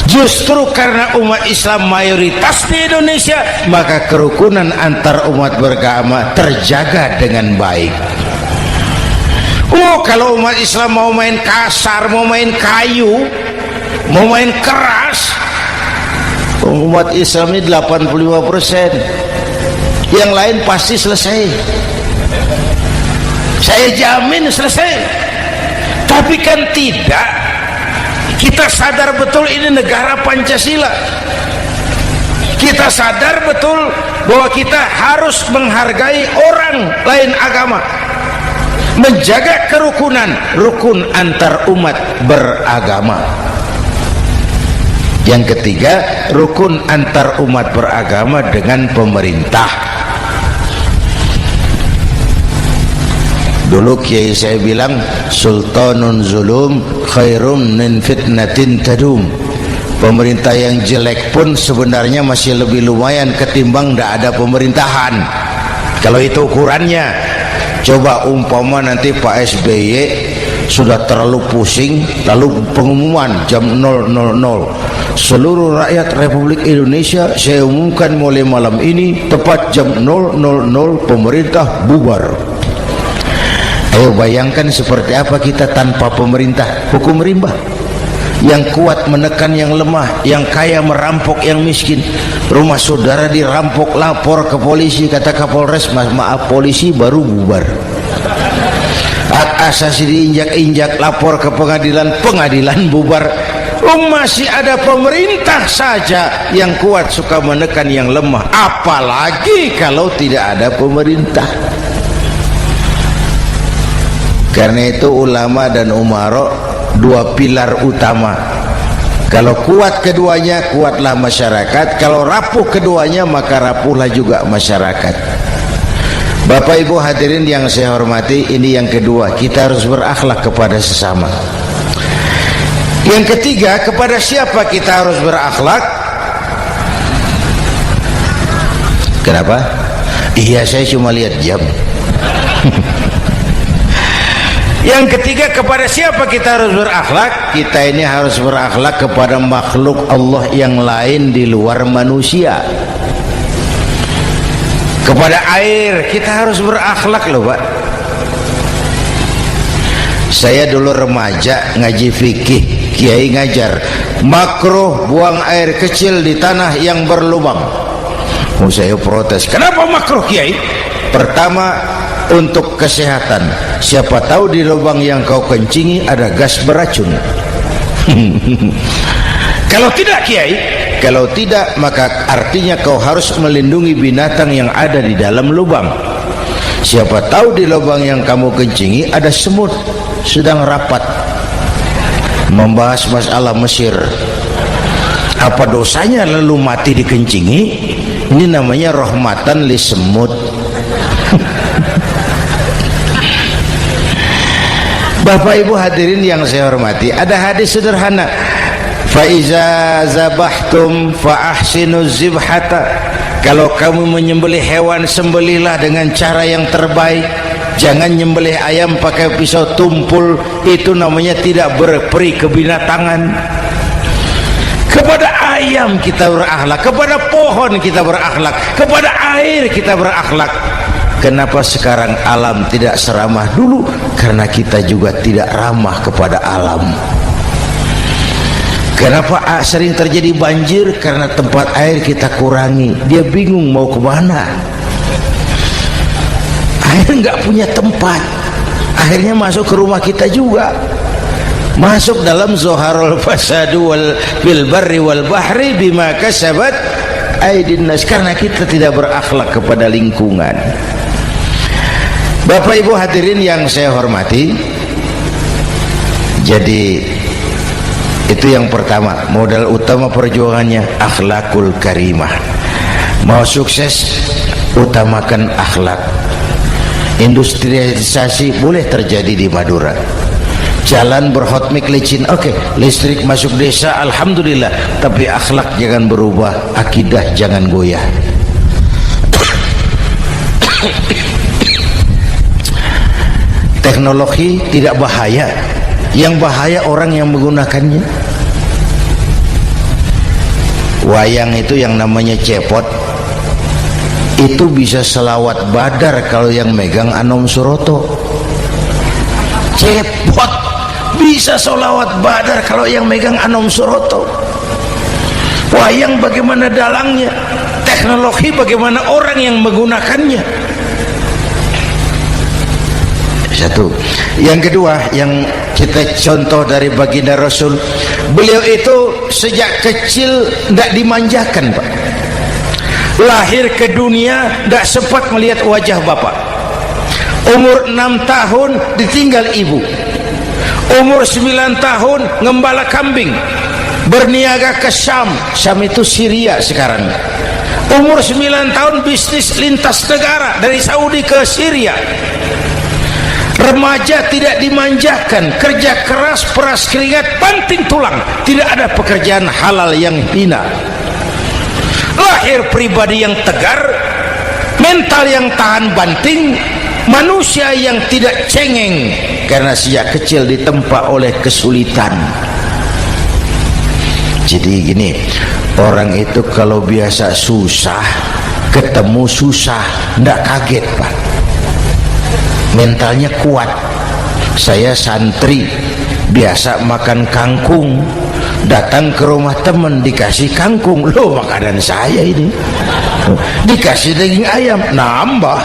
Speaker 1: Justru karena umat Islam mayoritas di Indonesia, maka kerukunan antar umat beragama terjaga dengan baik. Oh, kalau umat Islam mau main kasar, mau main kayu, mau main keras, umat Islam ini 85%, yang lain pasti selesai. Saya jamin selesai. Tapi kan tidak. Kita sadar betul ini negara Pancasila. Kita sadar betul bahwa kita harus menghargai orang lain agama, menjaga kerukunan, rukun antar umat beragama. Yang ketiga, rukun antar umat beragama dengan pemerintah. Dulu kiai saya bilang, sultanun zulum khairum min fitnatin tadum. Pemerintah yang jelek pun sebenarnya masih lebih lumayan ketimbang tidak ada pemerintahan. Kalau itu ukurannya. Coba umpama nanti Pak SBY sudah terlalu pusing, lalu pengumuman jam 000, seluruh rakyat Republik Indonesia saya umumkan mulai malam ini tepat jam 000 pemerintah bubar. Ayo bayangkan seperti apa kita tanpa pemerintah. Hukum rimba, yang kuat menekan yang lemah, yang kaya merampok yang miskin. Rumah saudara dirampok, lapor ke polisi, kata Kapolres, maaf polisi, baru bubar. Hak asasi diinjak-injak, lapor ke pengadilan, pengadilan bubar. Masih ada pemerintah saja yang kuat suka menekan yang lemah, apalagi kalau tidak ada pemerintah. Karena itu ulama dan umara dua pilar utama. Kalau kuat keduanya, kuatlah masyarakat. Kalau rapuh keduanya, maka rapuhlah juga masyarakat. Bapak Ibu hadirin yang saya hormati, ini yang kedua, kita harus berakhlak kepada sesama. Yang ketiga, kepada siapa kita harus berakhlak? Kenapa? Iya, saya cuma lihat jam. Yang ketiga, kepada siapa kita harus berakhlak? Kita ini harus berakhlak kepada makhluk Allah yang lain di luar manusia. Kepada air kita harus berakhlak loh Pak. Saya dulu remaja ngaji fikih, kiai ngajar makruh buang air kecil di tanah yang berlubang. Saya protes, kenapa makruh kiai? Pertama, untuk kesehatan. Siapa tahu di lubang yang kau kencingi ada gas beracun. Kalau tidak kiai, kalau tidak maka artinya kau harus melindungi binatang yang ada di dalam lubang. Siapa tahu di lubang yang kamu kencingi ada semut sedang rapat membahas masalah Mesir. Apa dosanya lalu mati dikencingi? Ini namanya rahmatan li semut. Bapak Ibu hadirin yang saya hormati, ada hadis sederhana, fa iza zabahtum fa ahsinu zibhata. Kalau kamu menyembelih hewan, sembelihlah dengan cara yang terbaik. Jangan nyembelih ayam pakai pisau tumpul, itu namanya tidak berperi kebinatangan. Kepada ayam kita berakhlak, kepada pohon kita berakhlak, kepada air kita berakhlak. Kenapa sekarang alam tidak seramah dulu? Karena kita juga tidak ramah kepada alam. Kenapa sering terjadi banjir? Karena tempat air kita kurangi. Dia bingung mau kemana. Air nggak punya tempat. Akhirnya masuk ke rumah kita juga. Masuk dalam zoharul fasadu bil barri wal bahri bima kasabat aydin nas. Karena kita tidak berakhlak kepada lingkungan. Bapak Ibu hadirin yang saya hormati, jadi itu yang pertama, modal utama perjuangannya akhlakul karimah. Mau sukses, utamakan akhlak. Industrialisasi boleh terjadi di Madura, jalan berhotmik licin, oke, listrik masuk desa, alhamdulillah, tapi akhlak jangan berubah, akidah jangan goyah. Teknologi tidak bahaya, yang bahaya orang yang menggunakannya. Wayang itu yang namanya cepot, itu bisa selawat badar kalau yang megang Anom Suroto. cepot. Bisa solawat badar kalau yang megang Anom Suroto. Wayang bagaimana dalangnya, teknologi bagaimana orang yang menggunakannya. Satu. Yang kedua, yang kita contoh dari baginda Rasul, beliau itu sejak kecil tidak dimanjakan, Pak. Lahir ke dunia tidak sempat melihat wajah bapak. Umur 6 tahun ditinggal ibu. Umur 9 tahun ngembala kambing, berniaga ke Syam. Syam itu Syria sekarang. Umur 9 tahun bisnis lintas negara dari Saudi ke Syria. Remaja tidak dimanjakan, kerja keras, peras keringat, banting tulang, tidak ada pekerjaan halal yang hina. Lahir pribadi yang tegar, mental yang tahan banting, manusia yang tidak cengeng karena sejak kecil ditempa oleh kesulitan. Jadi gini, orang itu kalau biasa susah, ketemu susah, ndak kaget, Pak. Mentalnya kuat. Saya santri biasa makan kangkung, datang ke rumah teman dikasih kangkung, loh makanan saya ini, dikasih daging ayam, nambah.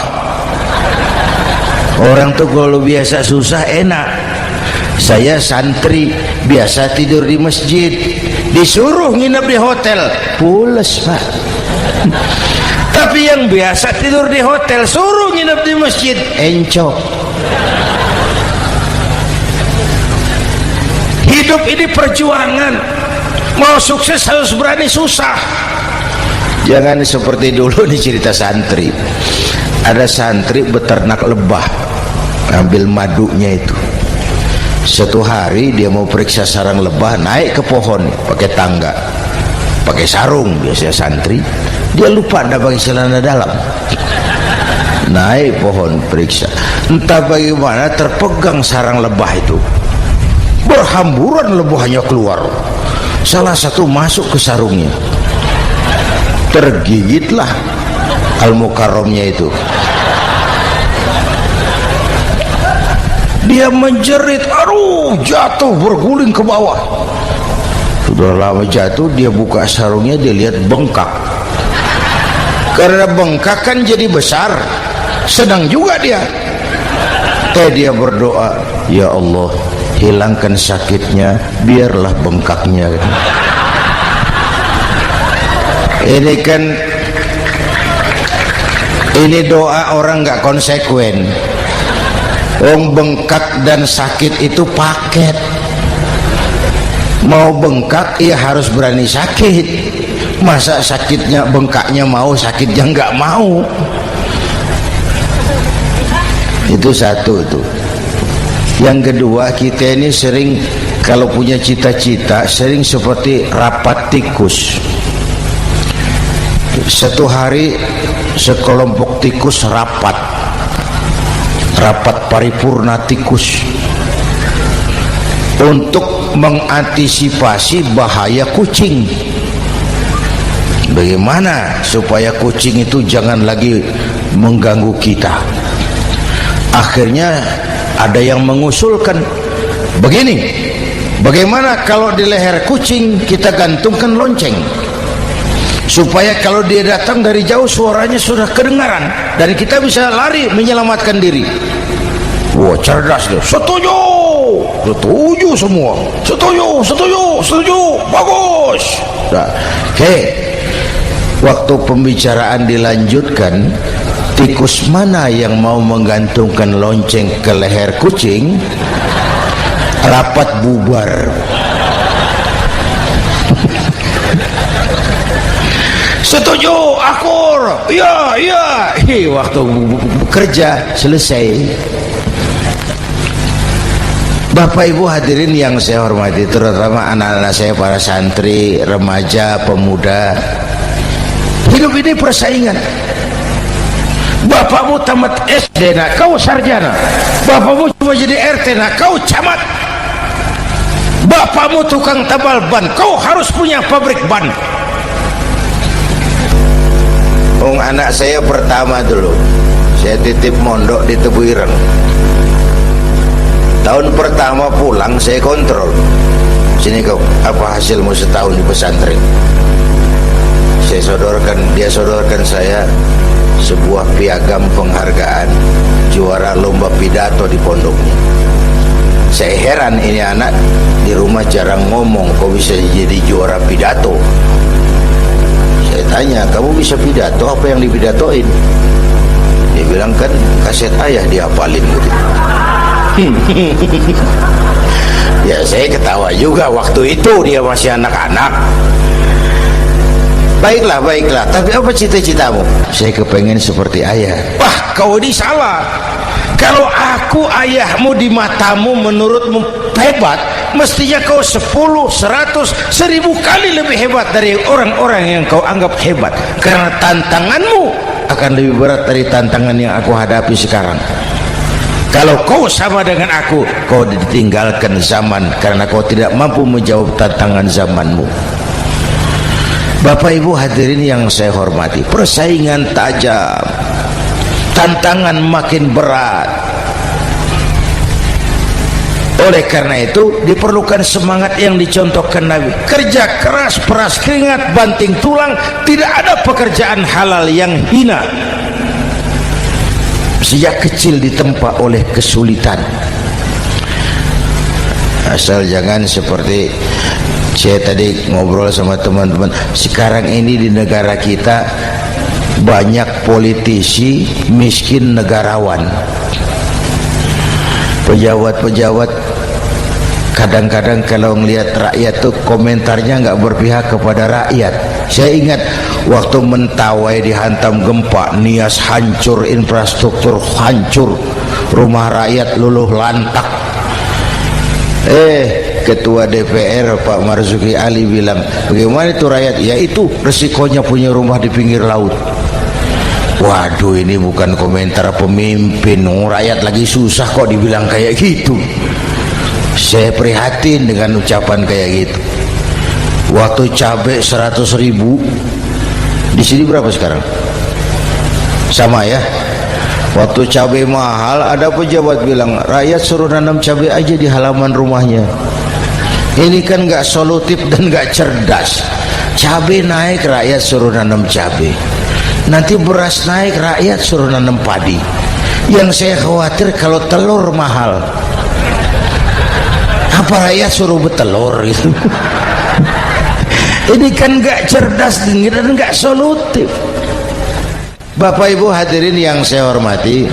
Speaker 1: Orang tuh kalau biasa susah enak. Saya santri biasa tidur di masjid, disuruh nginep di hotel, pules, Pak. Tapi yang biasa tidur di hotel suruh nginep di masjid, encok. Hidup ini perjuangan. Mau sukses harus berani susah. Jangan seperti dulu nih cerita santri. Ada santri beternak lebah, ambil madunya itu. Satu hari dia mau periksa sarang lebah, naik ke pohon pakai tangga, pakai sarung biasanya santri. Dia lupa ada pakai celana dalam. Naik pohon periksa, entah bagaimana terpegang sarang lebah itu, berhamburan lebahnya keluar. Salah satu masuk ke sarungnya, tergigitlah Al-Mukarramnya itu. Dia menjerit, aduh, jatuh berguling ke bawah. Sudah lama jatuh, dia buka sarungnya, dia lihat bengkak. Karena bengkak kan jadi besar, senang juga dia. Dia berdoa, ya Allah, hilangkan sakitnya, biarlah bengkaknya. Ini doa orang nggak konsekuen. Bengkak dan sakit itu paket. Mau bengkak ya harus berani sakit. Masa sakitnya bengkaknya mau, sakitnya nggak mau. Itu satu itu. Yang kedua, kita ini sering kalau punya cita-cita sering seperti rapat tikus. Satu hari sekelompok tikus rapat paripurna tikus untuk mengantisipasi bahaya kucing. Bagaimana supaya kucing itu jangan lagi mengganggu kita? Akhirnya ada yang mengusulkan begini, bagaimana kalau di leher kucing kita gantungkan lonceng, supaya kalau dia datang dari jauh suaranya sudah kedengaran dan kita bisa lari menyelamatkan diri. Wah, cerdas dia. Setuju semua. Setuju, bagus. Nah, oke. Waktu pembicaraan dilanjutkan, tikus mana yang mau menggantungkan lonceng ke leher kucing? Rapat bubar. Setuju, akur. Iya. Waktu kerja selesai. Bapak Ibu hadirin yang saya hormati, terutama anak-anak saya, para santri, remaja, pemuda. Hidup ini persaingan. Bapakmu tamat SD, nak kau sarjana. Bapakmu cuma jadi RT, nak kau camat. Bapakmu tukang tabal ban, kau harus punya pabrik ban. Anak saya pertama dulu, saya titip mondok di Tebu Ireng. Tahun pertama pulang saya kontrol, sini kau, apa hasilmu setahun di pesantren? Saya sodorkan, dia sodorkan saya sebuah piagam penghargaan juara lomba pidato di pondoknya. Saya heran, ini anak di rumah jarang ngomong, kok bisa jadi juara pidato? Saya tanya, kamu bisa pidato, apa yang dipidatoin? Dia bilang, kan kaset ayah dihafalin gitu. Ya saya ketawa juga, waktu itu dia masih anak-anak. Baiklah, baiklah, tapi apa cita-citamu? Saya kepengen seperti ayah. Wah, kau ini salah. Kalau aku ayahmu di matamu menurutmu hebat, mestinya kau 10, 100, 1000 kali lebih hebat dari orang-orang yang kau anggap hebat. Karena tantanganmu akan lebih berat dari tantangan yang aku hadapi sekarang. Kalau kau sama dengan aku, kau ditinggalkan zaman karena kau tidak mampu menjawab tantangan zamanmu. Bapak Ibu hadirin yang saya hormati, persaingan tajam, tantangan makin berat. Oleh karena itu diperlukan semangat yang dicontohkan Nabi. Kerja keras, peras keringat, banting tulang. Tidak ada pekerjaan halal yang hina. Sejak kecil ditempa oleh kesulitan. Asal jangan seperti saya tadi ngobrol sama teman-teman, sekarang ini di negara kita banyak politisi miskin negarawan. Pejabat-pejabat kadang-kadang kalau melihat rakyat tuh komentarnya nggak berpihak kepada rakyat. Saya ingat waktu Mentawai dihantam gempa, Nias hancur, infrastruktur hancur, rumah rakyat luluh lantak. Ketua DPR Pak Marzuki Ali bilang, bagaimana itu rakyat? Ya itu resikonya punya rumah di pinggir laut. Waduh, ini bukan komentar pemimpin, rakyat lagi susah kok dibilang kayak gitu. Saya prihatin dengan ucapan kayak gitu. Waktu cabai 100.000, di sini berapa sekarang? Sama ya. Waktu cabai mahal, ada pejabat bilang, rakyat suruh nanam cabai aja di halaman rumahnya. Ini kan nggak solutif dan nggak cerdas. Cabai naik, rakyat suruh nanam cabai. Nanti beras naik, rakyat suruh nanam padi. Yang saya khawatir kalau telur mahal, apa rakyat suruh bertelur gitu? Ini kan nggak cerdas dan nggak solutif. Bapak Ibu hadirin yang saya hormati,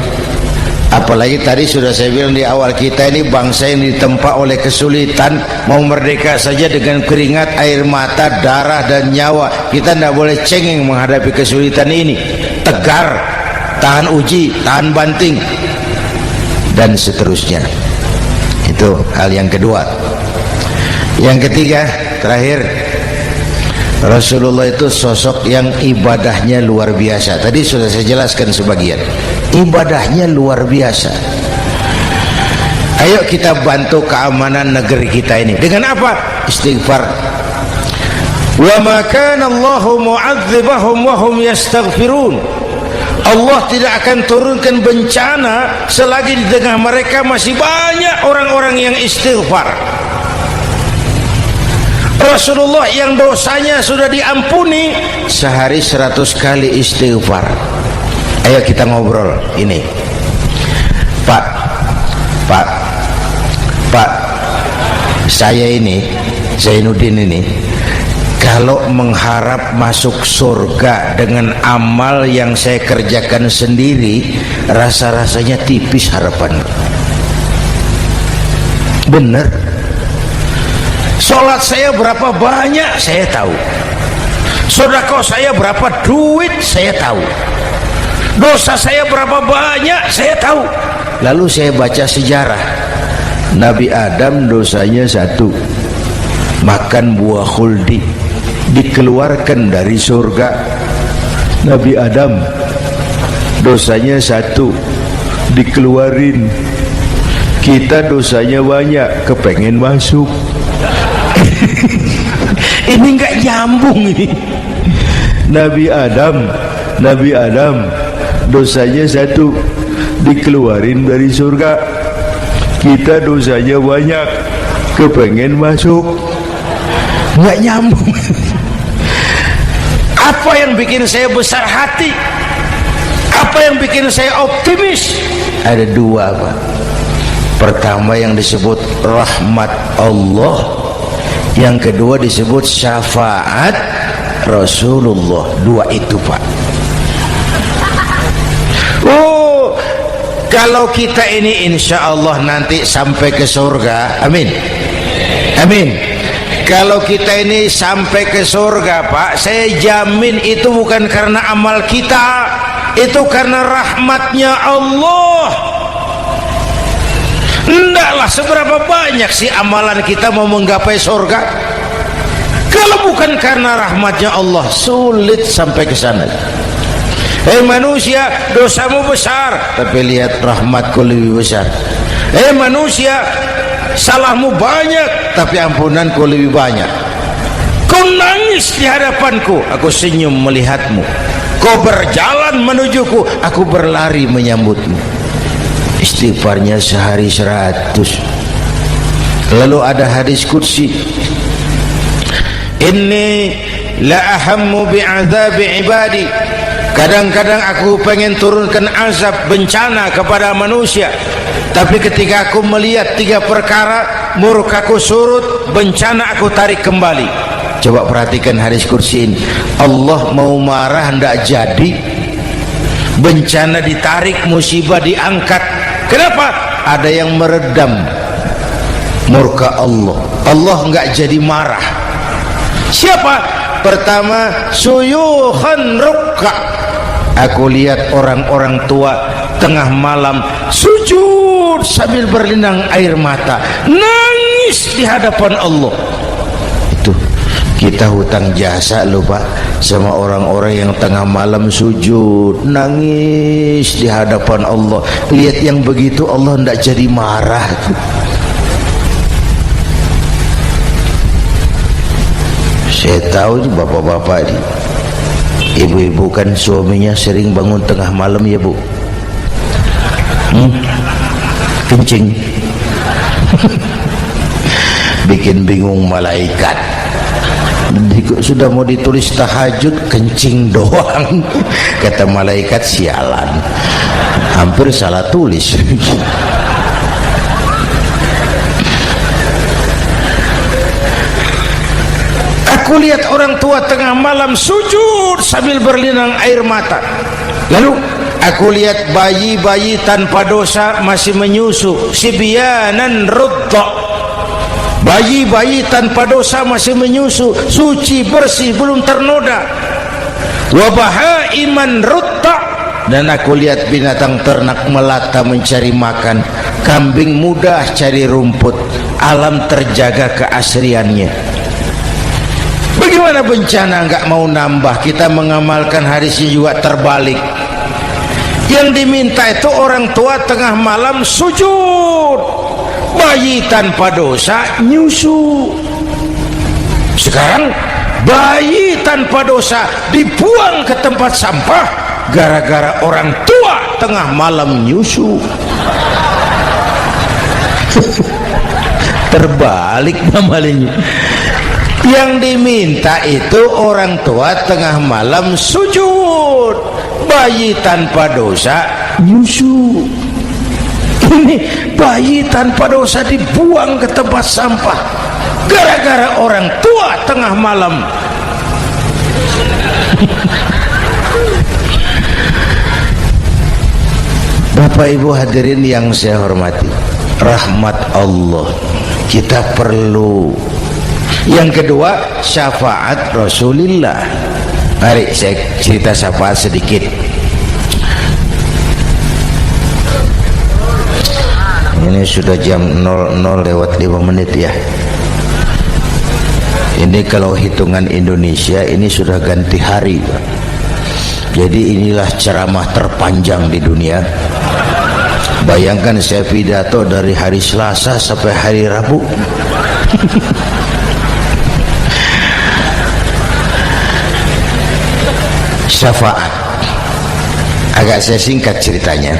Speaker 1: apalagi tadi sudah saya bilang di awal, kita ini bangsa yang ditempa oleh kesulitan. Mau merdeka saja dengan keringat, air mata, darah dan nyawa. Kita tidak boleh cengeng menghadapi kesulitan ini. Tegar, tahan uji, tahan banting, dan seterusnya. Itu hal yang kedua. Yang ketiga, terakhir, Rasulullah itu sosok yang ibadahnya luar biasa. Tadi sudah saya jelaskan sebagian. Ibadahnya luar biasa. Ayo kita bantu keamanan negeri kita ini. Dengan apa? Istighfar. Wa ma kana Allahu mu'adzibahum wa hum yastaghfirun. Allah tidak akan turunkan bencana selagi di tengah mereka masih banyak orang-orang yang istighfar. Rasulullah yang dosanya sudah diampuni sehari 100 kali istighfar. Ayo kita ngobrol ini. Pak, saya ini Zainuddin ini, kalau mengharap masuk surga dengan amal yang saya kerjakan sendiri, rasa-rasanya tipis harapan. Bener. Sholat saya berapa banyak saya tahu, sedekah saya berapa duit saya tahu, dosa saya berapa banyak saya tahu. Lalu saya baca sejarah, Nabi Adam dosanya 1, makan buah khuldi, dikeluarkan dari surga. Nabi Adam dosanya 1, dikeluarin. Kita dosanya banyak, kepengen masuk. Ini nggak nyambung ini. Nabi Adam dosanya 1, dikeluarin dari surga. kita dosanya banyak, kepengen masuk, nggak nyambung. Apa yang bikin saya besar hati? Apa yang bikin saya optimis? Ada dua, Pak. Pertama yang disebut rahmat Allah, yang kedua disebut syafaat Rasulullah. Dua itu, Pak. Oh, kalau kita ini insya Allah nanti sampai ke surga, amin, amin. Kalau kita ini sampai ke surga, Pak, saya jamin itu bukan karena amal kita, itu karena rahmatnya Allah. Endaklah seberapa banyak sih amalan kita mau menggapai surga. Kalau bukan karena rahmatnya Allah, sulit sampai ke sana. Manusia, dosamu besar, tapi lihat rahmatku lebih besar. Manusia, salahmu banyak, tapi ampunanku lebih banyak. Kau nangis di hadapanku, aku senyum melihatmu. Kau berjalan menujuku, aku berlari menyambutmu. Istighfarnya sehari 100. Lalu ada hadis qudsi, inni la ahammu bi'adzabi ibadi. Kadang-kadang aku pengen turunkan azab bencana kepada manusia, tapi ketika aku melihat 3 perkara, murkaku surut, bencana aku tarik kembali. Coba perhatikan hadis kursi ini. Allah mau marah ndak jadi, bencana ditarik, musibah diangkat. Kenapa? Ada yang meredam murka Allah. Allah nggak jadi marah. Siapa? Pertama, suyukhan rukka. Aku lihat orang-orang tua tengah malam sujud sambil berlinang air mata, nangis di hadapan Allah. Itu kita hutang jasa loh, Pak, sama orang-orang yang tengah malam sujud nangis di hadapan Allah. Lihat yang begitu Allah tidak jadi marah. Saya tahu bapak-bapak ini, ibu-ibu kan suaminya sering bangun tengah malam ya, Bu. Kencing. Bikin bingung malaikat. Sudah mau ditulis tahajud, kencing doang. Kata malaikat, sialan, hampir salah tulis. Aku lihat orang tua tengah malam sujud sambil berlinang air mata. Lalu aku lihat bayi-bayi tanpa dosa masih menyusu, sibyanan rudda. Bayi-bayi tanpa dosa masih menyusu, suci bersih, belum ternoda. Wa bahaiman rudda. Dan aku lihat binatang ternak melata mencari makan, kambing mudah cari rumput, alam terjaga keasriannya. Bagaimana bencana nggak mau nambah, kita mengamalkan hadisnya juga terbalik. Yang diminta itu orang tua tengah malam sujud, bayi tanpa dosa nyusu. Sekarang bayi tanpa dosa dibuang ke tempat sampah gara-gara orang tua tengah malam nyusu. Terbalik namanya. Yang diminta itu orang tua tengah malam sujud, bayi tanpa dosa nyusu. Ini bayi tanpa dosa dibuang ke tempat sampah gara-gara orang tua tengah malam. Bapak Ibu hadirin yang saya hormati, rahmat Allah kita perlu. Yang kedua, syafaat Rasulullah. Mari saya cerita syafaat sedikit. Ini sudah jam 00:05 ya. Ini kalau hitungan Indonesia ini sudah ganti hari. Jadi inilah ceramah terpanjang di dunia. Bayangkan saya pidato dari hari Selasa sampai hari Rabu. Syafaat agak saya singkat ceritanya.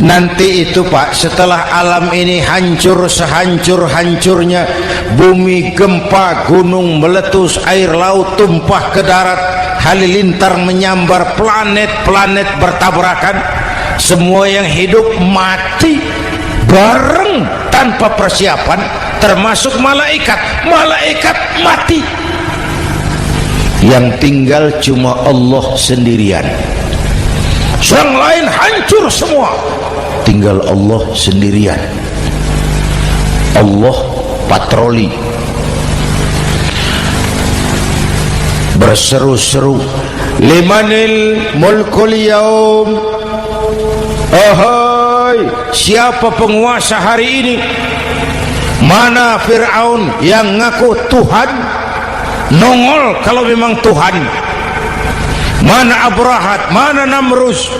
Speaker 1: Nanti itu Pak, setelah alam ini hancur sehancur-hancurnya, bumi gempa, gunung meletus, air laut tumpah ke darat, halilintar menyambar, planet-planet bertabrakan, semua yang hidup mati bareng tanpa persiapan, termasuk malaikat mati. Yang tinggal cuma Allah sendirian. Yang lain hancur semua, tinggal Allah sendirian. Allah patroli, berseru-seru, limanil mulkul yaum, ahai, siapa penguasa hari ini? Mana Fir'aun yang ngaku Tuhan? Nongol kalau memang Tuhan. Mana Abrahat, mana Namrus,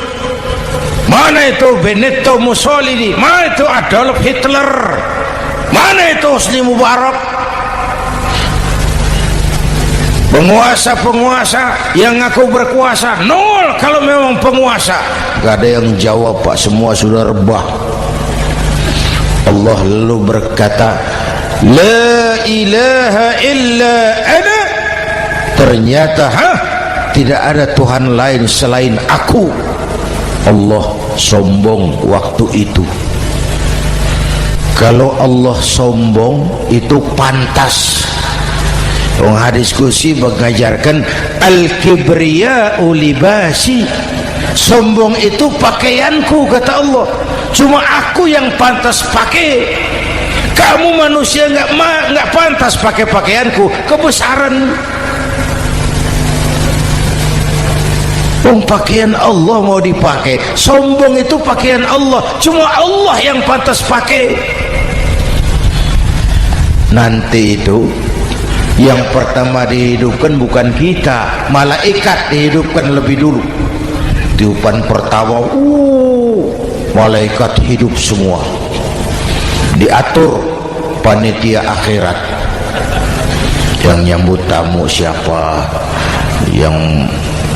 Speaker 1: mana itu Benito Mussolini, mana itu Adolf Hitler, mana itu Hosni Mubarak? Penguasa-penguasa yang ngaku berkuasa, nol kalau memang penguasa. Gak ada yang jawab Pak, semua sudah rebah. Allah lalu berkata, la ilaha illa ana. Ternyata tidak ada Tuhan lain selain aku. Allah sombong waktu itu. Kalau Allah sombong itu pantas. Orang hadis kursi mengajarkan al-kibriya'u libasi, sombong itu pakaianku, kata Allah. Cuma aku yang pantas pakai. Kamu manusia nggak pantas pakai pakaianku, kebesaran. Pakaian Allah mau dipakai, sombong itu pakaian Allah, cuma Allah yang pantas pakai. Nanti itu yang pertama dihidupkan bukan kita, malaikat dihidupkan lebih dulu. Tiupan pertama, malaikat hidup semua, diatur panitia akhirat. Yang nyambut tamu siapa, yang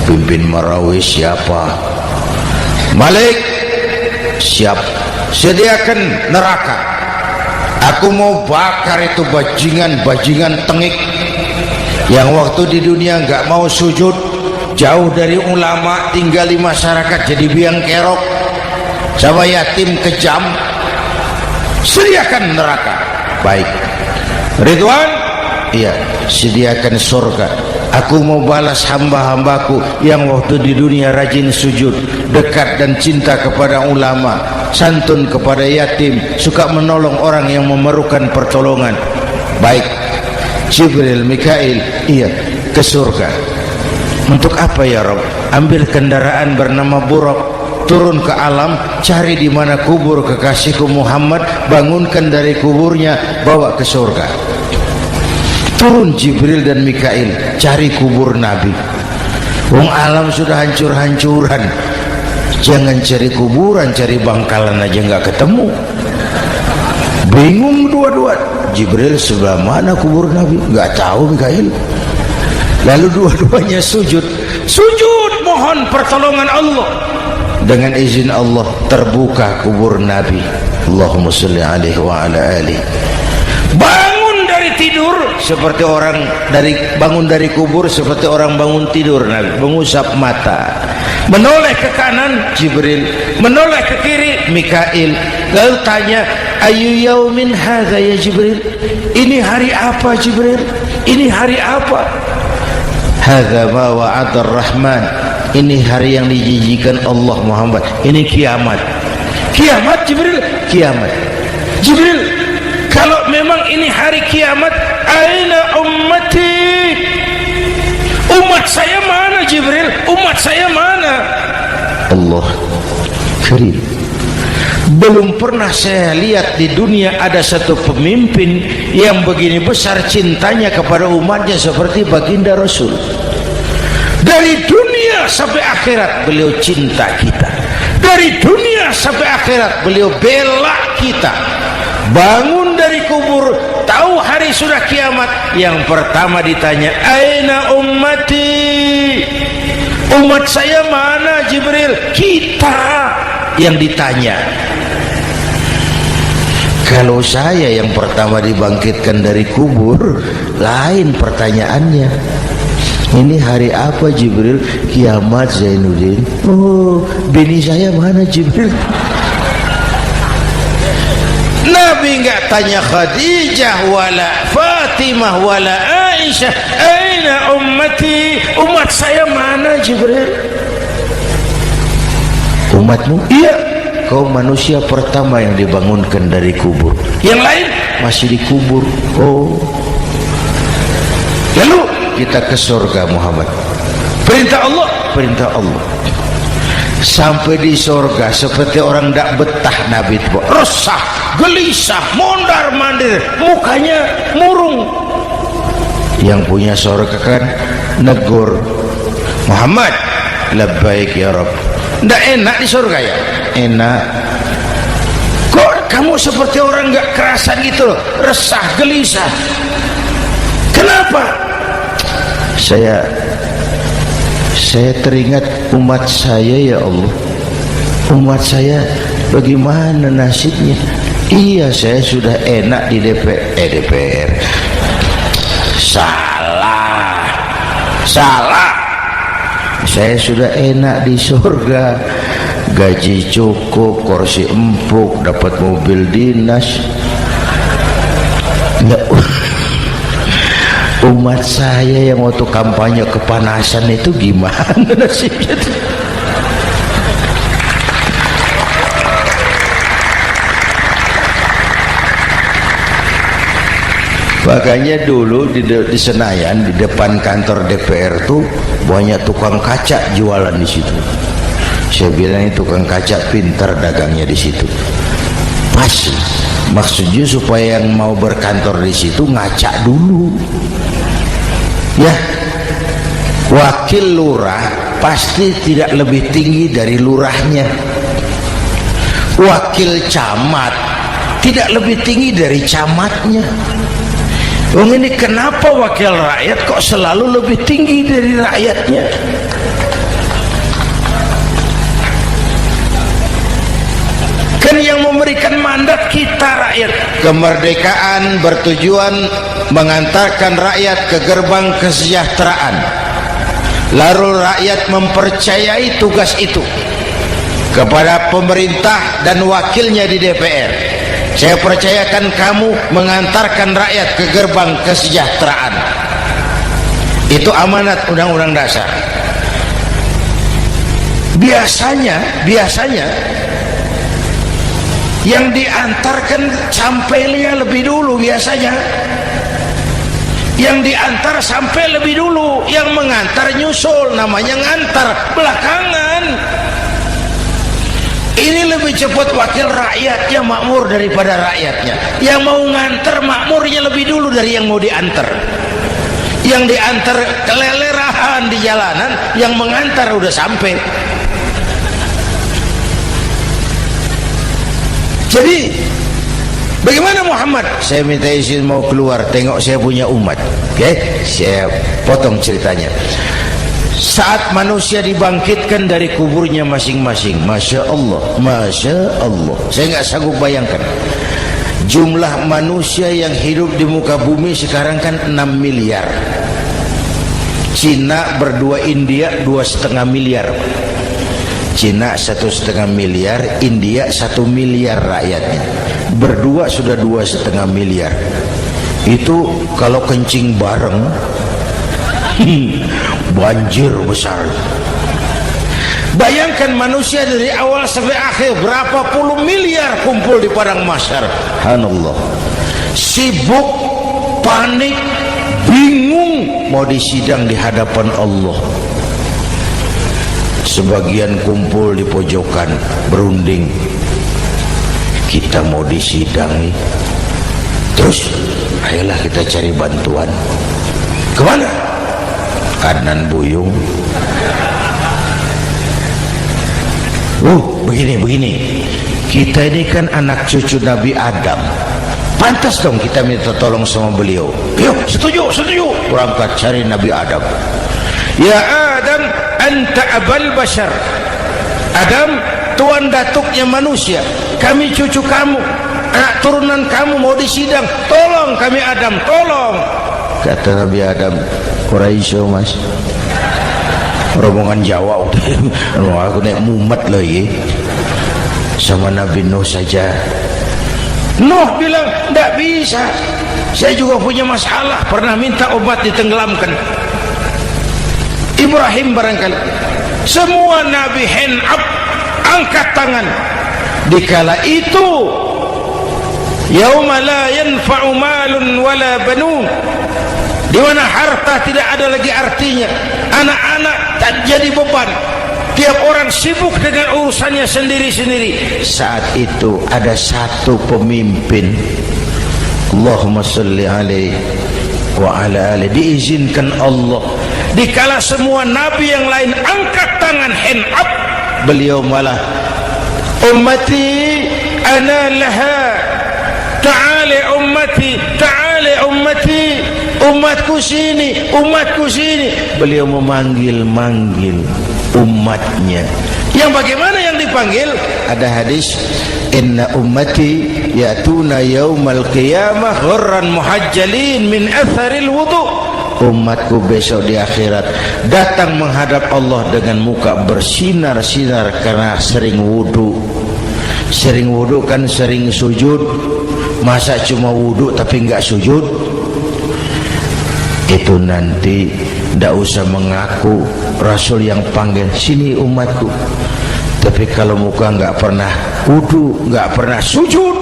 Speaker 1: pimpin marawis siapa, Malik siap, sediakan neraka. Aku mau bakar itu bajingan tengik yang waktu di dunia nggak mau sujud, jauh dari ulama, tinggal di masyarakat jadi biang kerok, sama yatim kejam. Sediakan neraka. Baik Ridwan, iya, sediakan surga. Aku mau balas hamba-hambaku yang waktu di dunia rajin sujud, dekat dan cinta kepada ulama, santun kepada yatim, suka menolong orang yang memerlukan pertolongan. Baik Jibril, Mikail, iya, ke surga. Untuk apa ya Rob? Ambil kendaraan bernama Buraq, turun ke alam, cari di mana kubur kekasihku Muhammad, bangunkan dari kuburnya, bawa ke surga. Turun Jibril dan Mikail, cari kubur Nabi. Wong alam sudah hancur-hancuran, jangan cari kuburan, cari bangkalan aja nggak ketemu. Bingung dua-dua. Jibril sebelah mana kubur Nabi? Nggak tahu Mikail. Lalu dua-duanya sujud mohon pertolongan Allah. Dengan izin Allah terbuka kubur Nabi. Allahumma sholli alaihi wa ala alihi. Bangun dari tidur seperti orang bangun dari kubur, seperti orang bangun tidur. Nabi mengusap mata, menoleh ke kanan Jibril, menoleh ke kiri Mikail. Lalu tanya, ayu yaumin hadza ya Jibril? Ini hari apa Jibril? Ini hari apa? Hadza ma wa'ada ar-Rahman. Ini hari yang dijanjikan Allah Muhammad. Ini kiamat. Kiamat Jibril? Kiamat. Jibril, kalau memang ini hari kiamat, aina ummati? Umat saya mana Jibril? Umat saya mana? Allah Karim. Belum pernah saya lihat di dunia ada satu pemimpin yang begini besar cintanya kepada umatnya seperti baginda Rasul. Dari dunia sampai akhirat beliau cinta kita. Dari dunia sampai akhirat beliau bela kita. Bangun dari kubur, tahu hari sudah kiamat, yang pertama ditanya, aina ummati? Umat saya mana Jibril? Kita yang ditanya. Kalau saya yang pertama dibangkitkan dari kubur, lain pertanyaannya. Ini hari apa Jibril? Kiamat Zainuddin. Oh, bini saya mana Jibril? Nabi enggak tanya Khadijah wala Fatimah wala Aisyah, aina ummati, umat saya mana Jibril? Umatmu? Iya, kau manusia pertama yang dibangunkan dari kubur, yang lain masih dikubur. Oh, lalu kita ke surga Muhammad. Perintah Allah, perintah Allah. Sampai di surga seperti orang tidak betah Nabi itu, resah, gelisah, mondar mandir, mukanya murung. Yang punya surga kan negur, Muhammad, labbaik ya Rabb. Tidak enak di surga ya? Enak. Kok kamu seperti orang nggak kerasan gitu loh, resah, gelisah? Kenapa? Saya teringat umat saya ya Allah. Umat saya bagaimana nasibnya? Iya, saya sudah enak di DPR. Salah. Saya sudah enak di surga, gaji cukup, kursi empuk, dapat mobil dinas. Nggak. Umat saya yang waktu kampanye kepanasan itu gimana nasibnya? Makanya dulu di Senayan, di depan kantor DPR tuh banyak tukang kaca jualan di situ. Saya bilang tukang kaca pintar dagangnya di situ. Pasti maksudnya supaya yang mau berkantor di situ ngaca dulu. Ya, wakil lurah pasti tidak lebih tinggi dari lurahnya. Wakil camat tidak lebih tinggi dari camatnya. Ini kenapa wakil rakyat kok selalu lebih tinggi dari rakyatnya? Kan yang memberikan mandat kita rakyat. Kemerdekaan bertujuan mengantarkan rakyat ke gerbang kesejahteraan. Lalu rakyat mempercayai tugas itu kepada pemerintah dan wakilnya di DPR. Saya percayakan kamu mengantarkan rakyat ke gerbang kesejahteraan. Itu amanat Undang-Undang Dasar. Biasanya yang diantarkan sampainya lebih dulu biasanya. Yang diantar sampai lebih dulu, yang mengantar nyusul, namanya ngantar belakangan. Ini lebih cepat wakil rakyatnya makmur daripada rakyatnya. Yang mau ngantar makmurnya lebih dulu dari yang mau diantar. Yang diantar kelelerahan di jalanan, yang mengantar udah sampai. Jadi bagaimana Muhammad? Saya minta izin mau keluar, tengok saya punya umat. Oke, saya potong ceritanya. Saat manusia dibangkitkan dari kuburnya masing-masing, Masya Allah, saya nggak sanggup bayangkan jumlah manusia yang hidup di muka bumi sekarang kan 6 miliar. Cina berdua, India 2,5 miliar. Cina 1,5 miliar, India 1 miliar rakyatnya. Berdua sudah 2,5 miliar. Itu kalau kencing bareng banjir besar. Bayangkan manusia dari awal sampai akhir berapa puluh miliar kumpul di padang mahsyar. Subhanallah. Sibuk, panik, bingung mau disidang di hadapan Allah. Sebagian kumpul di pojokan berunding, kita mau disidangi. Terus ayolah kita cari bantuan. Kemana? Kanan buyung. Begini. Kita ini kan anak cucu Nabi Adam. Pantas dong kita minta tolong sama beliau. Yuk, setuju. Berangkat cari Nabi Adam. Ya Adam, anta abal bashar. Adam, tuan datuknya manusia, kami cucu kamu, anak turunan kamu mau disidang, tolong kami Adam, tolong. Kata Nabi Adam, Quraisy mas, rombongan Jawa udah aku naik mumet lagi sama Nabi Nuh saja. Nuh bilang tidak bisa, saya juga punya masalah, pernah minta obat ditenggelamkan. Ibrahim barangkali, semua Nabi hand up, angkat tangan. Dikala itu yauma la yanfa'u malun wala banun, di mana harta tidak ada lagi artinya, anak-anak tak jadi beban, tiap orang sibuk dengan urusannya sendiri-sendiri. Saat itu ada satu pemimpin, Allahumma salli alaihi wa ala alihi, diizinkan Allah. Dikala semua nabi yang lain angkat tangan hand up, beliau malah ummati ana laha, ta'ali ummati, ta'ali ummati, umatku sini, umatku sini. Beliau memanggil-manggil umatnya. Yang bagaimana yang dipanggil? Ada hadis, inna ummati ya'tuna yaumal qiyamah ghurran muhajjalin min atharil wudu. Umatku besok di akhirat datang menghadap Allah dengan muka bersinar-sinar karena sering wudu. Sering wudu kan sering sujud, masa cuma wudu tapi enggak sujud? Itu nanti tidak usah mengaku Rasul yang panggil, sini umatku, tapi kalau muka enggak pernah wudu, enggak pernah sujud,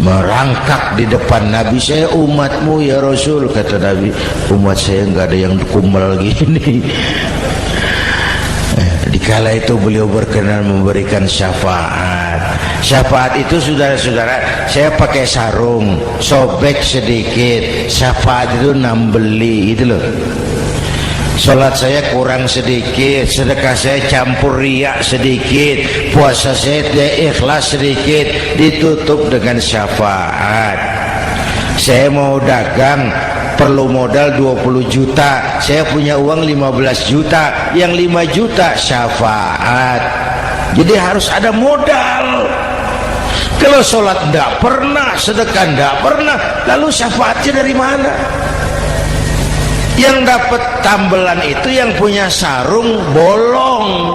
Speaker 1: merangkak di depan Nabi, saya umatmu ya Rasul. Kata Nabi, umat saya enggak ada yang kumal gini. Dikala itu beliau berkenan memberikan syafaat. Syafaat itu saudara-saudara, saya pakai sarung, sobek sedikit, syafaat itu nambeli itu loh. Salat saya kurang sedikit, sedekah saya campur riak sedikit, puasa saya tidak ikhlas sedikit, ditutup dengan syafaat. Saya mau dagang, perlu modal 20 juta, saya punya uang 15 juta, yang 5 juta syafaat. Jadi harus ada modal. Kalau sholat tidak pernah, sedekah tidak pernah, lalu syafaatnya dari mana? Yang dapat tambelan itu yang punya sarung bolong,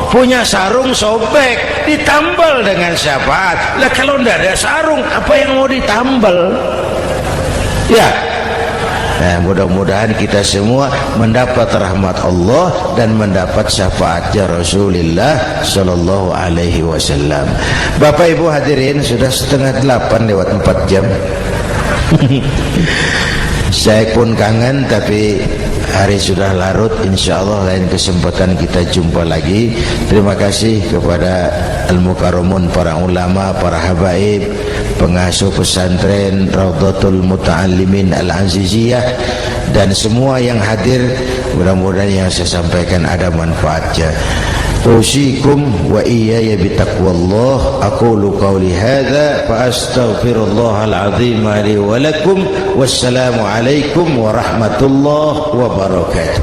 Speaker 1: punya sarung sobek, ditambal dengan syafaat. Lah kalau tidak ada sarung, apa yang mau ditambal? Ya, nah, mudah-mudahan kita semua mendapat rahmat Allah dan mendapat syafaatnya Rasulullah Sallallahu Alaihi Wasallam. Bapak Ibu hadirin, sudah 7:30 lewat 4 jam. Saya pun kangen, tapi hari sudah larut. Insya Allah lain kesempatan kita jumpa lagi. Terima kasih kepada Al-Mukarramun, para ulama, para habaib, pengasuh pesantren Raudhatul Muta'allimin Al-Aziziyah, dan semua yang hadir. Mudah-mudahan yang saya sampaikan ada manfaatnya. Usikum wa iyaya bitaqwallah. Aqulu qawli hadza fa astaghfirullahal azim li wa lakum. Wassalamu alaikum warahmatullahi wabarakatuh.